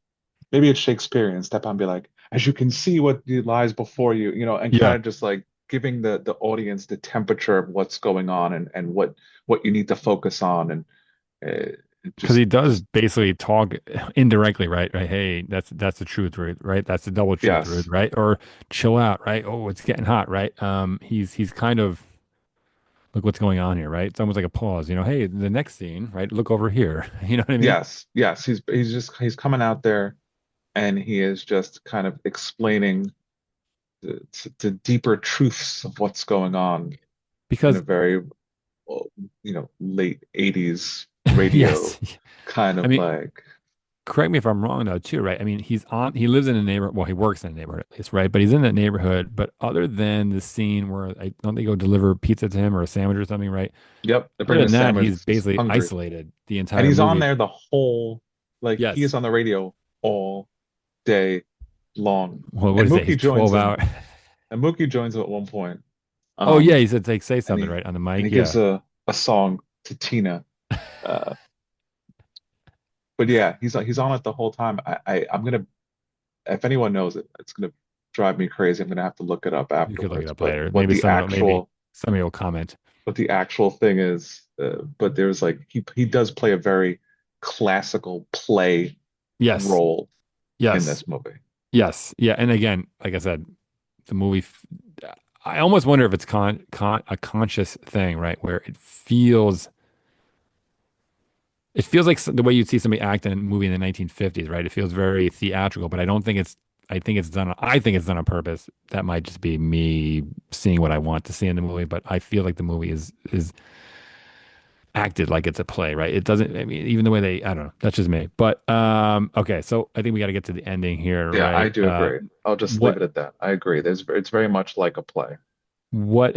Maybe it's Shakespearean, step out and be like, as you can see what lies before you, and kind yeah, of just like giving the audience the temperature of what's going on and what you need to focus on and because he does just basically talk indirectly, right? Right? Hey, that's the truth, right? That's the double truth, yes, right? Or chill out, right? Oh, it's getting hot, right? He's kind of look what's going on here, right? It's almost like a pause, Hey, the next scene, right? Look over here. You know what I mean? yes, he's coming out there and he is just kind of explaining the deeper truths of what's going on in a Because very late 80s radio yes, kind I of mean, like correct me if I'm wrong though, too, right? I mean, he lives in a neighborhood. Well, he works in a neighborhood at least, right? But he's in that neighborhood. But other than the scene where I don't they go deliver pizza to him or a sandwich or something, right? yep, they bring Other him a than that, sandwich he's 'cause he's basically hungry. isolated the And entire he's on movie. there the whole, like he Yes. is on the radio all day long. Well, what And is it? Mookie He's joins 12 him, hours. and Mookie joins him at one point. Oh yeah, Um, he said like say and something right on the he mic. gives Yeah. a song to Tina. Uh, but yeah, he's on it the whole time. I'm gonna if anyone knows it, it's gonna drive me crazy. I'm gonna have to look it up You could look it afterwards. up later. Maybe somebody will comment. What the actual thing is, but there's like he does play a very classical play Yes. role in Yes. this movie. Yes. Yeah. And again, like I said, the movie. I almost wonder if it's a conscious thing, right? Where it feels like the way you'd see somebody act in a movie in the 1950s, right? It feels very theatrical, but I don't think it's. I think it's done on purpose. That might just be me seeing what I want to see in the movie, but I feel like the movie is acted like it's a play, right? It doesn't. I mean, even the way I don't know. That's just me. But okay. So I think we got to get to the ending here, Yeah, I right? do agree. I'll just leave What it at that. I agree. It's very much like a play. What?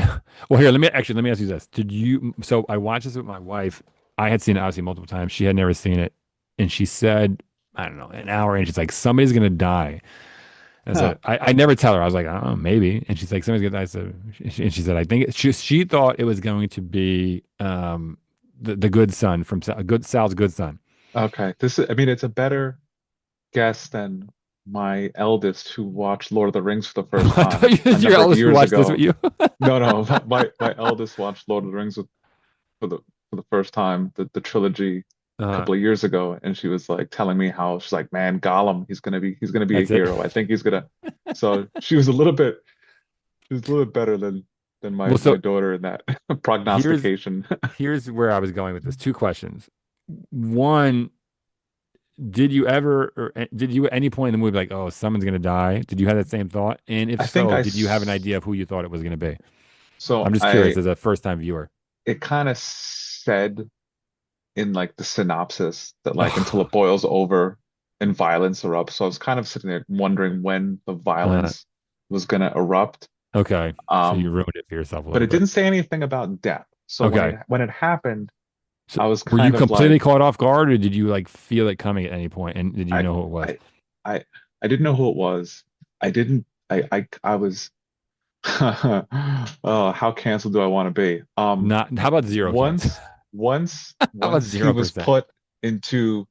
Well, here, let me ask you this. Did you? So I watched this with my wife. I had seen it obviously multiple times. She had never seen it, and she said, I don't know, an hour in, she's like, somebody's gonna die. And I Huh. said, I never tell her. I was like, I don't know, maybe. And she's like, somebody's gonna die. And she said, I think she thought it was going to be the good son from Sal's good son. Okay. I mean, it's a better guess than my eldest who watched Lord of the Rings for the first I time thought a your number of eldest years watched this with ago. you. No, no, my eldest watched Lord of the Rings for the first time, the trilogy a Uh, couple of years ago, and she was like telling me how she's like, man, Gollum, he's gonna be a that's it. hero. I think he's gonna. So she was a little bit better than my Well, my so daughter in that here's prognostication. here's where I was going with this. Two questions. One. did you ever, or did you at any point in the movie be like, oh, someone's gonna die? Did you have that same thought? And if I think so, I did you have an s- idea of who you thought it was gonna be? I'm so just curious I as a first time viewer. it kind of said in like the synopsis that like until it boils over and violence erupts. So I was kind of sitting there wondering when the Uh, violence was gonna erupt. okay, so you Um, ruined it for yourself a but little it bit. didn't say anything about death. So Okay, when it happened, so I was were you kind of completely like caught off guard, or did you like feel it coming at any point, and did you I know who it was? I I I didn't know who it was. I didn't I was oh, how canceled do I want to be? Not. How about zero cancel? Once How about once he zero was percent? put into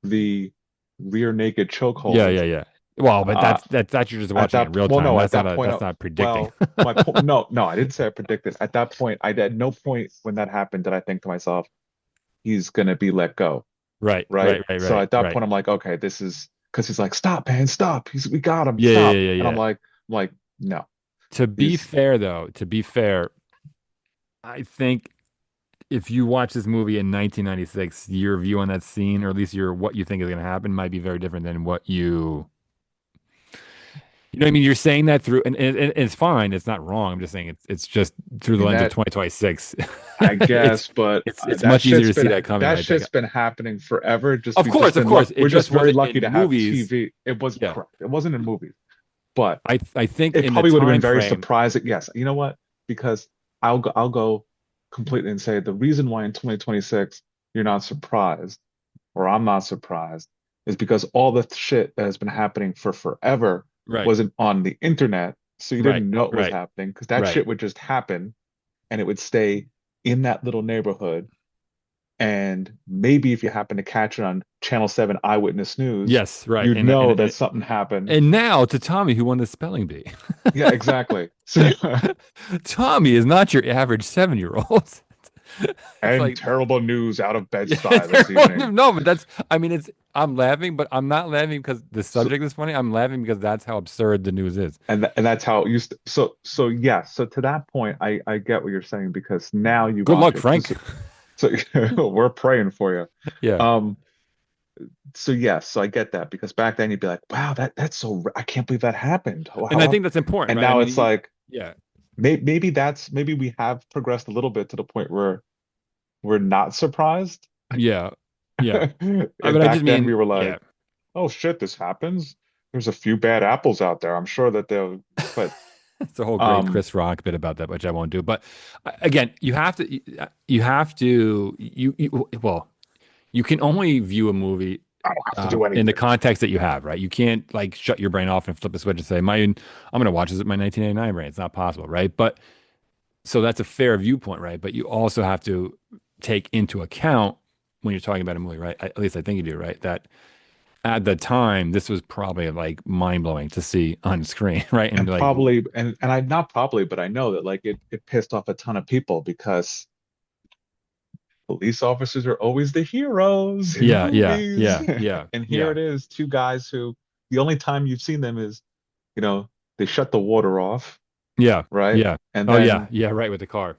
the rear naked Yeah, chokehold, yeah, yeah. Well, but uh, that's you're just at watching it in that real well time. no at That's not that a point that's not predicting. well my point no I didn't say I predicted. At that point, I at no point when that happened did I think to myself he's gonna be let go, Right, right? right, right, So right, at that right. point I'm like, okay, this is because he's like, stop, man, stop. We got him, Yeah, yeah, stop. yeah, And yeah. I'm like, no, To be he's fair, though, to be fair, I think if you watch this movie in 1996, your view on that scene, or at least your what you think is going to happen, might be very different than what you know what I mean? You're saying that through, and it's fine. It's not wrong. I'm just saying it's just through I the mean lens of that 2026. I It's guess, but it's much easier to see that coming, that right? Like, shit's been happening forever. Just of course, of course, it we're just just very wasn't lucky in to have movies. TV. It was Yeah, correct. It wasn't in movies, but I think it in the probably would have been time very frame. surprising. Yes, you know what? Because I'll go completely and say the reason why in 2026 you're not surprised, or I'm not surprised, is because all the shit that has been happening for forever Right, wasn't on the internet, so you right, didn't know it was right, happening because that right. shit would just happen and it would stay in that little neighborhood. And maybe if you happen to catch it on Channel 7 Eyewitness News, Yes, right. you'd know that something happened. And now to Tommy, who won the spelling bee. Yeah, exactly. So, Tommy is not your average 7 year old. It's and like, terrible news out of yeah, Bed-Stuy this evening. no, but I mean, I'm laughing, but I'm not laughing because the subject is funny. I'm laughing because that's how absurd the news is. And that's how it used to, so yeah, so to that point I get what you're saying because now you Good watch luck, it. Frank. So we're praying for you. Yeah. Um so yes, so I get that because back then you'd be like, wow, that's so I can't believe that happened. And I How think that's important, and right? I now mean, it's like yeah, maybe we have progressed a little bit to the point where we're not surprised. yeah, yeah. And But I just back then we mean, were yeah, like, oh shit, this happens. There's a few bad apples out there. I'm sure that they'll but it's a whole great um Chris Rock bit about that, which I won't do. But again, you have to, well, you can only view a movie I don't have to do in the anything. context that you have, right? You can't like shut your brain off and flip a switch and say, I'm going to watch this with my 1989 brain. It's not possible, right? But so that's a fair viewpoint, right? But you also have to take into account when you're talking about a movie, right? At least I think you do, right? That at the time, this was probably like mind blowing to see on screen, right? And And like, probably and I not probably, but I know that like it pissed off a ton of people because police officers are always the heroes in yeah, yeah, movies. yeah, yeah, And here yeah, it is, two guys who the only time you've seen them is, you know, they shut the water off, yeah, right? yeah. And Oh yeah, then yeah, right with the car.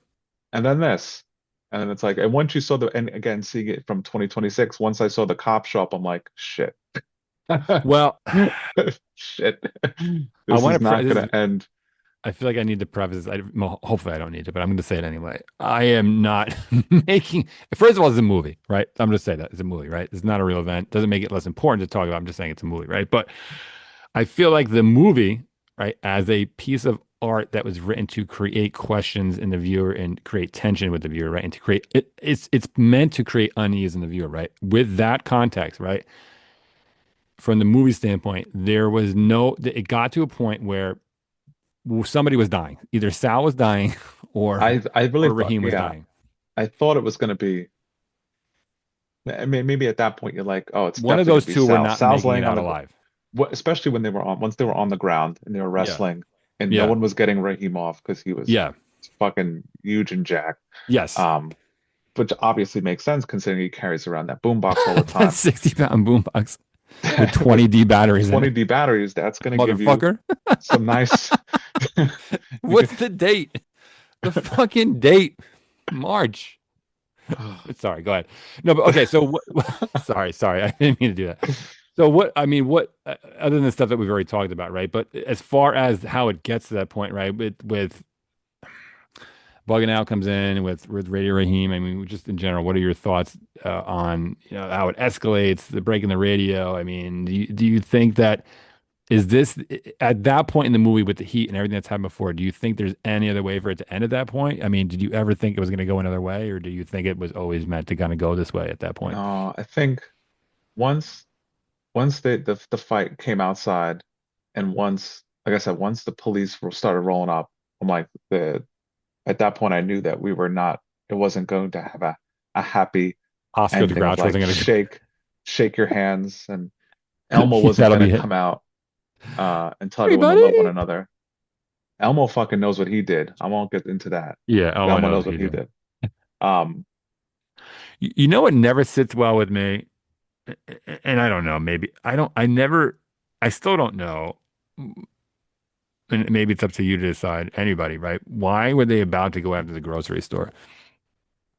and then this. And then it's like, and once you saw the and again seeing it from 2026, once I saw the cop show up, I'm like, shit. Well, Shit. I This want is to not gonna end. I feel like I need to preface this. Well, hopefully I don't need to, but I'm going to say it anyway. I am not making. First of all, it's a movie, right? I'm going to say that it's a movie, right? It's not a real event. Doesn't make it less important to talk about. I'm just saying it's a movie, right? But I feel like the movie, right, as a piece of art that was written to create questions in the viewer and create tension with the viewer, right, and to create it's meant to create unease in the viewer, right? With that context, right? From the movie standpoint, there was no. It got to a point where somebody was dying. Either Sal was dying or I really thought, Raheem was yeah, dying. I thought it was gonna be. I mean, maybe at that point you're like, oh, it's One of definitely gonna those be two were Sal. not Sal's making it laying on out the alive. especially when they were on once they were on the ground and they were Yeah. wrestling and no Yeah. one was getting Raheem off because he was Yeah. fucking huge and jacked. Yes. Um, which obviously makes sense considering he carries around that boombox all the That time. 60-pound boombox with With 20D batteries in it. 20D batteries, that's gonna give you Motherfucker. some nice. What's the date? The fucking date. March. Sorry, go ahead. No, but okay. So sorry, I didn't mean to do that. So what I mean, what other than the stuff that we've already talked about, right? But as far as how it gets to that point, right? With Bugging Out comes in with Radio Raheem. I mean, just in general, what are your thoughts on how it escalates, the break in the radio? I mean, do you think that is this at that point in the movie with the heat and everything that's happened before? Do you think there's any other way for it to end at that point? I mean, did you ever think it was going to go another way, or do you think it was always meant to kind of go this way at that point? No, I think once once the fight came outside, and once, like I said, once the police started rolling up, I'm like the at that point I knew that we were not, it wasn't going to have a happy Oscar the ending of Grouch like wasn't going to shake your hands, and Elmo go. wasn't That'll going be to it. come out and tell everyone to love one Everybody. another. Elmo fucking knows what he did. I won't get into that. Yeah, oh, I Elmo know knows what what he he did. did. Um, You know what never sits well with me, and I don't know, maybe I never, I still don't know, and maybe it's up to you to decide. Anybody, right? Why were they about to go after the grocery store?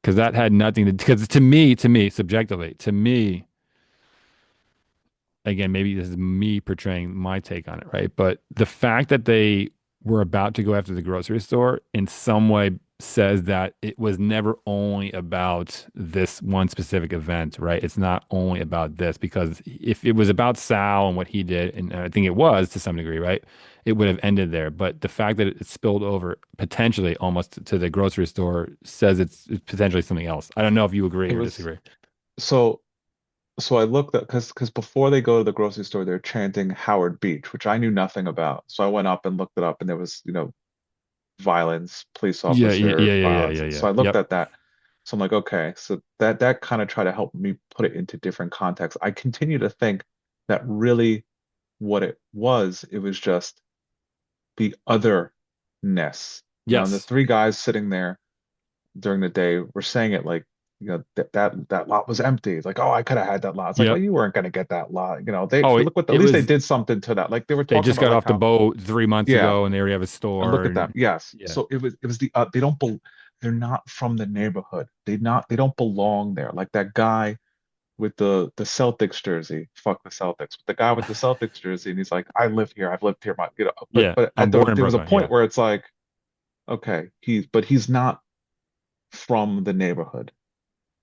Because that had nothing to. Because to me, subjectively, to me, again, maybe this is me portraying my take on it, right? But the fact that they were about to go after the grocery store in some way says that it was never only about this one specific event, right? It's not only about this because if it was about Sal and what he did, and I think it was to some degree, right? It would have ended there. But the fact that it spilled over potentially almost to the grocery store says it's potentially something else. I don't know if you it agree or was disagree. so so I looked at, because before they go to the grocery store, they're chanting Howard Beach, which I knew nothing about. So I went up and looked it up, and there was, violence, police Yeah, yeah, officer yeah, yeah, yeah, violence. yeah, So yeah. I looked Yep. at that. So I'm like, okay, so that kind of tried to help me put it into different contexts. I continue to think that really what it was just the otherness. And the Yes. three guys sitting there during the day were saying it like, that lot was empty. It's like, oh, I could have had that lot. It's like, oh, Yep. you weren't gonna get that lot. They Oh, look what at it least they was. did something to that. Like they were They talking just about got like off the how, boat 3 months yeah, ago, and they already have a and store. look at them. And Yes. yeah, So it was the they don't bel they're not from the neighborhood. They don't belong there. Like that guy with the Celtics jersey. Fuck the Celtics. The guy with the Celtics jersey, and he's like, I live here. I've lived here. But yeah. but I'm at born in there was a Brooklyn. point Yeah. where it's like, okay, he's not from the neighborhood.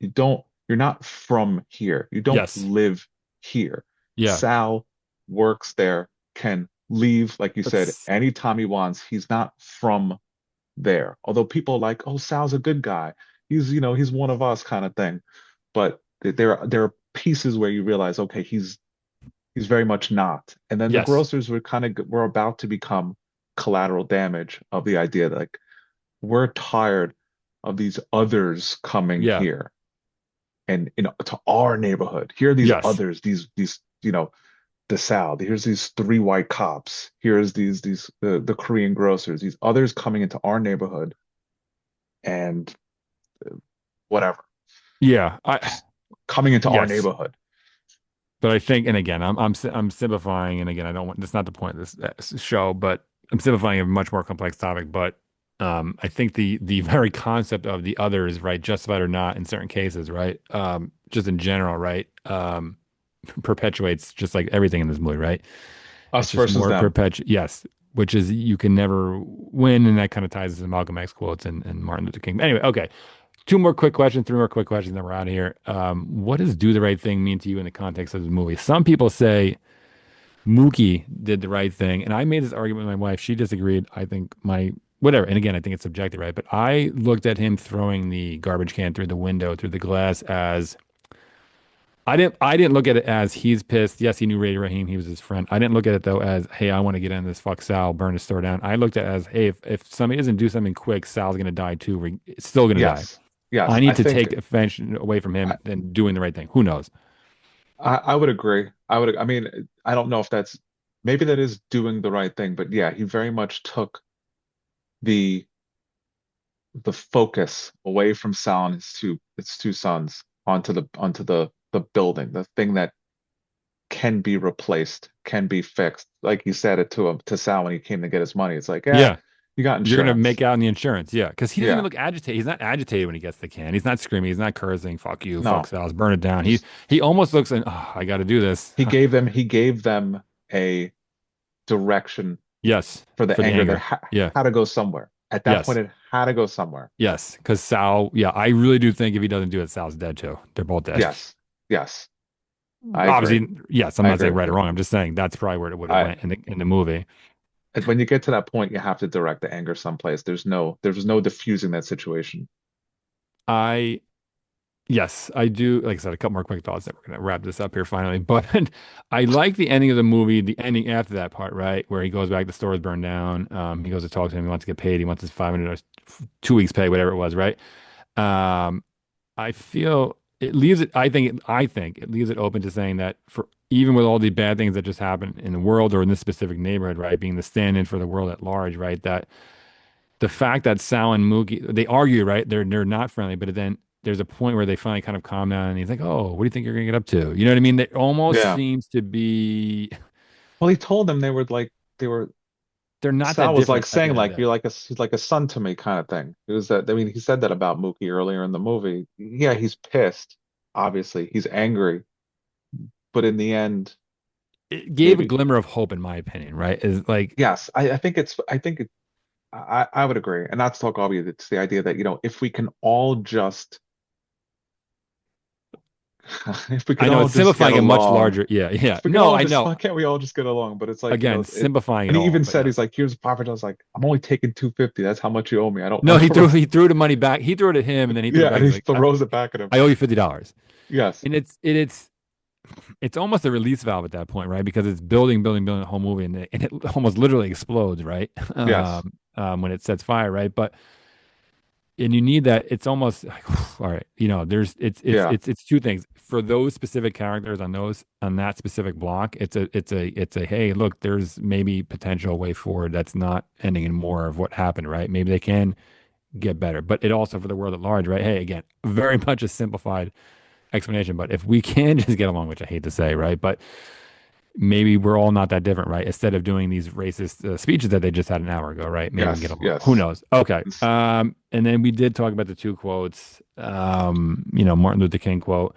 You're not from here. You don't Yes. live here. Yeah. Sal works there, can leave, like you said, That's anytime he wants. He's not from there. Although people are like, oh, Sal's a good guy. He's one of us kind of thing. But there are pieces where you realize, okay, he's very much not. And then the yes. grocers were about to become collateral damage of the idea that like we're tired of these others coming Yeah. here and to our neighborhood. Here are these Yes. others, these the South. Here's these three white cops. Here's these the Korean grocers. These others coming into our neighborhood and whatever, Yeah. I coming into our yes. neighborhood. But I think, and again, I'm simplifying, and again, I don't want. That's not the point of this show, but I'm simplifying a much more complex topic. But I think the very concept of the others, right, justified or not, in certain cases, right, just in general, right, perpetuates just like everything in this movie, right? It's Us just versus more them. yes, which is you can never win, and that kind of ties into Malcolm X quotes and Martin Luther King. Anyway, okay, two more quick questions, three more quick questions, then we're out of here. What does "do the right thing" mean to you in the context of the movie? Some people say Mookie did the right thing, and I made this argument with my wife. She disagreed. I think my whatever, and again, I think it's subjective, right? But I looked at him throwing the garbage can through the window, through the glass, as I didn't look at it as he's pissed. Yes, he knew Ray Rahim. He was his friend. I didn't look at it though as, hey, I want to get in this. Fuck Sal, burn his store down. I looked at it as, hey, if somebody doesn't do something quick, Sal's gonna die too. It's still gonna die. Yes. Yes. I I need to think take offense away from I, him than doing the right thing. Who knows? I would agree. I mean, I don't know if that's, maybe that is doing the right thing, but yeah, he very much took the the focus away from Sal and his two sons onto the building, the thing that can be replaced, can be fixed. Like you said it to Sal when he came to get his money. It's like, yeah, Yeah, You got You're gonna insurance. make out on the insurance, yeah, because he doesn't even Yeah. look agitated. He's not agitated when he gets the can. He's not screaming. He's not cursing. Fuck you. Fuck No. Sal's. Burn it down. He Just he almost looks like, oh, I got to do this. he gave them a direction Yes, for the for the anger that anger. Yeah. had to go somewhere. At that point, Yes. it had to go somewhere. Yes. Because Sal. Yeah, I really do think if he doesn't do it, Sal's dead too. They're both dead. Yes. Yes. I agree. Obviously, yes. I'm I not agree saying with right or you. wrong. I'm just saying that's probably where it would have I went in the movie. when you get to that point, you have to direct the anger someplace. There's no diffusing that situation. I Yes, I do. Like I said, a couple more quick thoughts that we're gonna wrap this up here finally. But I like the ending of the movie, the ending after that part, right? Where he goes back, the store is burned down. He goes to talk to him, he wants to get paid, he wants his 500, 2 weeks pay, whatever it was, right? Um, I feel it leaves it, I think it leaves it open to saying that for even with all the bad things that just happened in the world or in this specific neighborhood, right? Being the stand-in for the world at large, right? That the fact that Sal and Mookie they argue, right? They're not friendly, but then there's a point where they finally kind of calm down and he's like, "Oh, what do you think you're gonna get up to?" You know what I mean? It almost Yeah. seems to be Well, he told them they were they're not that Sal was like different at the saying end of like the day. you're like he's like a son to me kind of thing. It was that I mean he said that about Mookie earlier in the movie. Yeah, he's pissed. Obviously, he's angry, but in the end, It gave a maybe glimmer of hope, in my opinion, right? Is like yes, I think I would agree. And not to talk obvious, it's the idea that, if we can all just if we I could know all it's just get simplifying a much along, larger, yeah, yeah. if we could No, all I just know. why can't we all just get along? But it's like, Again, simplifying it and he all, even but said he's yes. like, here's profit. I was like, I'm only taking 250. That's how much you owe me. I don't No, want he the threw rest. he threw the money back. He threw it at him and then he threw it Yeah, back. and He's he like, throws it back at him. I owe you $50. Yes, And it's almost a release valve at that point, right? Because it's building, building, building the whole movie, and it almost literally explodes, right? yes, When it sets fire, right? But and you need that. It's almost like, all right, there's yeah, it's two things for those specific characters on that specific block. It's a hey, look, there's maybe potential way forward that's not ending in more of what happened, right? Maybe they can get better, but it also for the world at large, right? Hey, again, very much a simplified explanation, but if we can just get along, which I hate to say, right? But maybe we're all not that different, right? Instead of doing these racist speeches that they just had an hour ago, right? Maybe we can get yes, along. Who yes. knows? Okay. It's And then we did talk about the two quotes. Martin Luther King quote,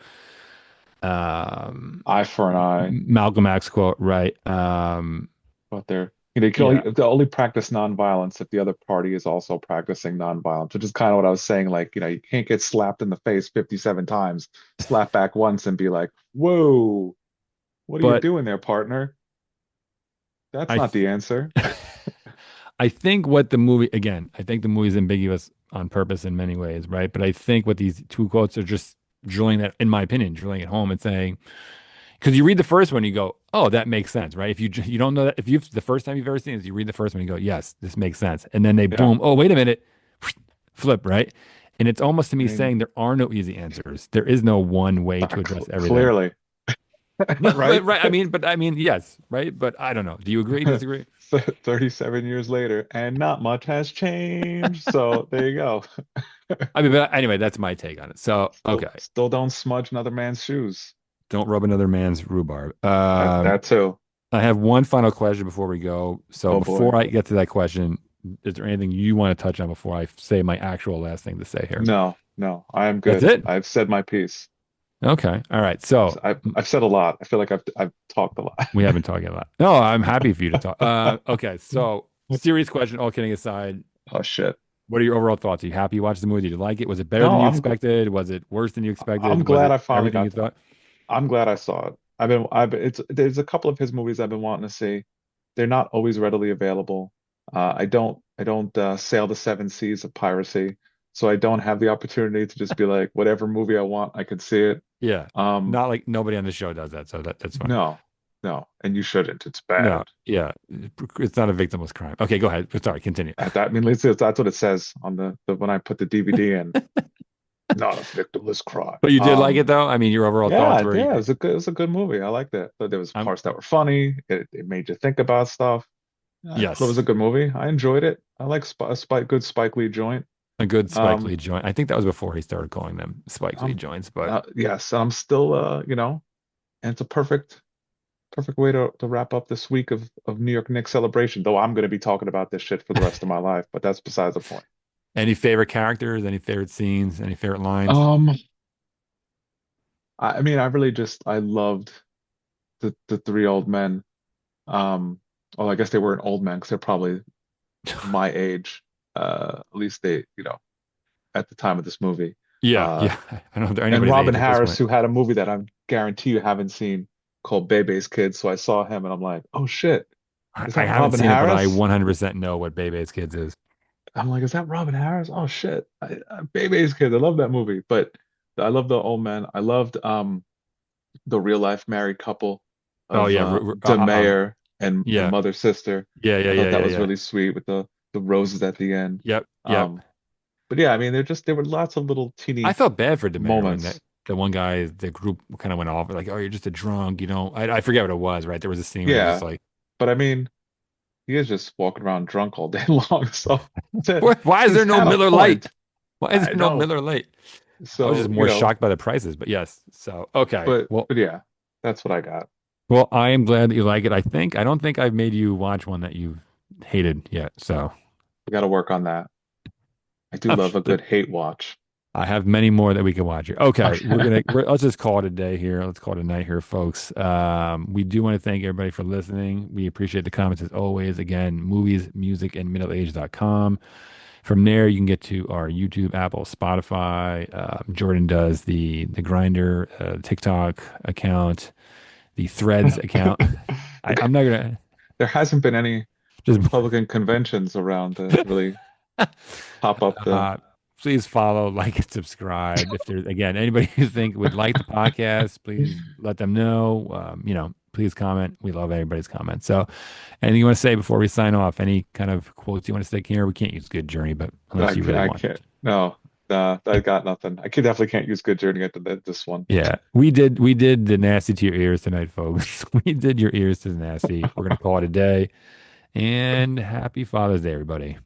um, eye for an eye. Malcolm X quote, right? But you can only Yeah, they only practice nonviolence if the other party is also practicing nonviolence, which is kind of what I was saying. Like, you can't get slapped in the face 57 times, slap back once and be like, whoa, what are you but doing there, partner? That's I, not th- the answer. I think what the movie again, I think the movie's ambiguous on purpose in many ways, right? But I think what these two quotes are just drilling that, in my opinion, drilling it home and saying, because you read the first one, you go, oh, that makes sense, right? If you don't know that, if you the first time you've ever seen it, you read the first one, you go, yes, this makes sense, and then they Yeah. boom, oh, wait a minute, flip, right? And it's almost to I me mean, saying there are no easy answers. There is no one way to address everything. clearly, No, right? right. I mean, yes, right. But I don't know. Do you agree? Disagree? 37 years later, and not much has changed. So there you go. I mean, but anyway, that's my take on it. So, Still, okay, still don't smudge another man's shoes. don't rub another man's rhubarb. That too. I have one final question before we go. So Oh boy. before I get to that question, is there anything you want to touch on before I say my actual last thing to say here? No, no, I am That's good. it. I've said my piece. Okay. All right. So I've said a lot. I feel like I've talked a lot. we have been talking a lot. No, I'm happy for you to talk. Okay. So serious question, all kidding aside, Oh shit. what are your overall thoughts? Are you happy you watched the movie? Did you like it? Was it better than No, you expected? Was it worse than you I'm expected? Was glad it I finally everything got you to. thought? I'm glad I saw it. It's there's a couple of his movies I've been wanting to see. They're not always readily available. I don't sail the seven seas of piracy, so I don't have the opportunity to just be like whatever movie I want, I can see it. Yeah. Um, Not like nobody on the show does that, so that's fine. no, no, and you shouldn't. It's No, bad. yeah. It's not a victimless crime. Okay, go ahead. Sorry, continue. I mean, that's what it says on the when I put the DVD in. Not a victimless crime. But you did like it though? I mean, your overall thoughts Yeah, were yeah, it was a good movie. I liked it. But there was I'm parts that were funny. It made you think about stuff. I thought it was yes, a good movie. I enjoyed it. I like good Spike Lee joint. a good Spike Um, Lee joint. I think that was before he started calling them Spike Lee I'm joints, but yes, I'm still and it's a perfect perfect way to wrap up this week of New York Knicks celebration. Though I'm going to be talking about this shit for the rest of my life, but that's besides the point. Any favorite characters? Any favorite scenes? Any favorite lines? Um, I mean, I really just I loved the three old men. Well, I guess they weren't old men because they're probably my age. At least they, at the time of this movie. Yeah, Uh, yeah. I don't know if they're and anybody's Robin age at this Harris, point. who had a movie that I guarantee you haven't seen called Bebe's Kids. So I saw him and I'm like, oh shit, is I that haven't Robin seen it, but I Harris? 100% know what Bebe's Kids is. I'm like, is that Robin Harris? Oh shit, Bebe's Kids. I love that movie, but I love the old man. I loved the real life married couple Oh of yeah, DeMayer and yeah, mother sister. yeah, yeah, I yeah, thought that yeah, was yeah. really sweet with the roses at the end. Yep, yep. Um, but yeah, I mean, there were lots of little I teeny felt bad for DeMayer when moments. the one guy, the group kind of went off like, "Oh, you're just a drunk," you know. I forget what it was, right? There was a scene where they're just Yeah, like, but I mean, he is just walking around drunk all day long, so Why is he's there no had a Miller point. Lite? Why is I there no know. Miller Lite?" I was just So, more shocked by the prices, but yes. So, okay. but yeah, that's what I got. Well, I am glad that you like it. I don't think I've made you watch one that you hated yet. So, We got to work on that. I do love a good hate watch. I have many more that we can watch here. Okay, Okay. let's just call it a day here. Let's call it a night here, folks. We do want to thank everybody for listening. We appreciate the comments as always. Again, movies, music, and middleage.com. From there, you can get to our YouTube, Apple, Spotify. Jordan does the Grinder, TikTok account, the Threads account. I'm not gonna There hasn't been any just Republican conventions around to really pop up the. Uh, please follow, like, and subscribe. If there's again anybody who think would like the podcast, please let them know. Please comment. We love everybody's comments. So, anything you want to say before we sign off? Any kind of quotes you want to stick here? We can't use Good Journey, but unless you really I want. can't. No, I got nothing. I could definitely can't use Good Journey at this one. Yeah, we did the nasty to your ears tonight, folks. We did your ears to the nasty. We're gonna call it a day. And happy Father's Day, everybody.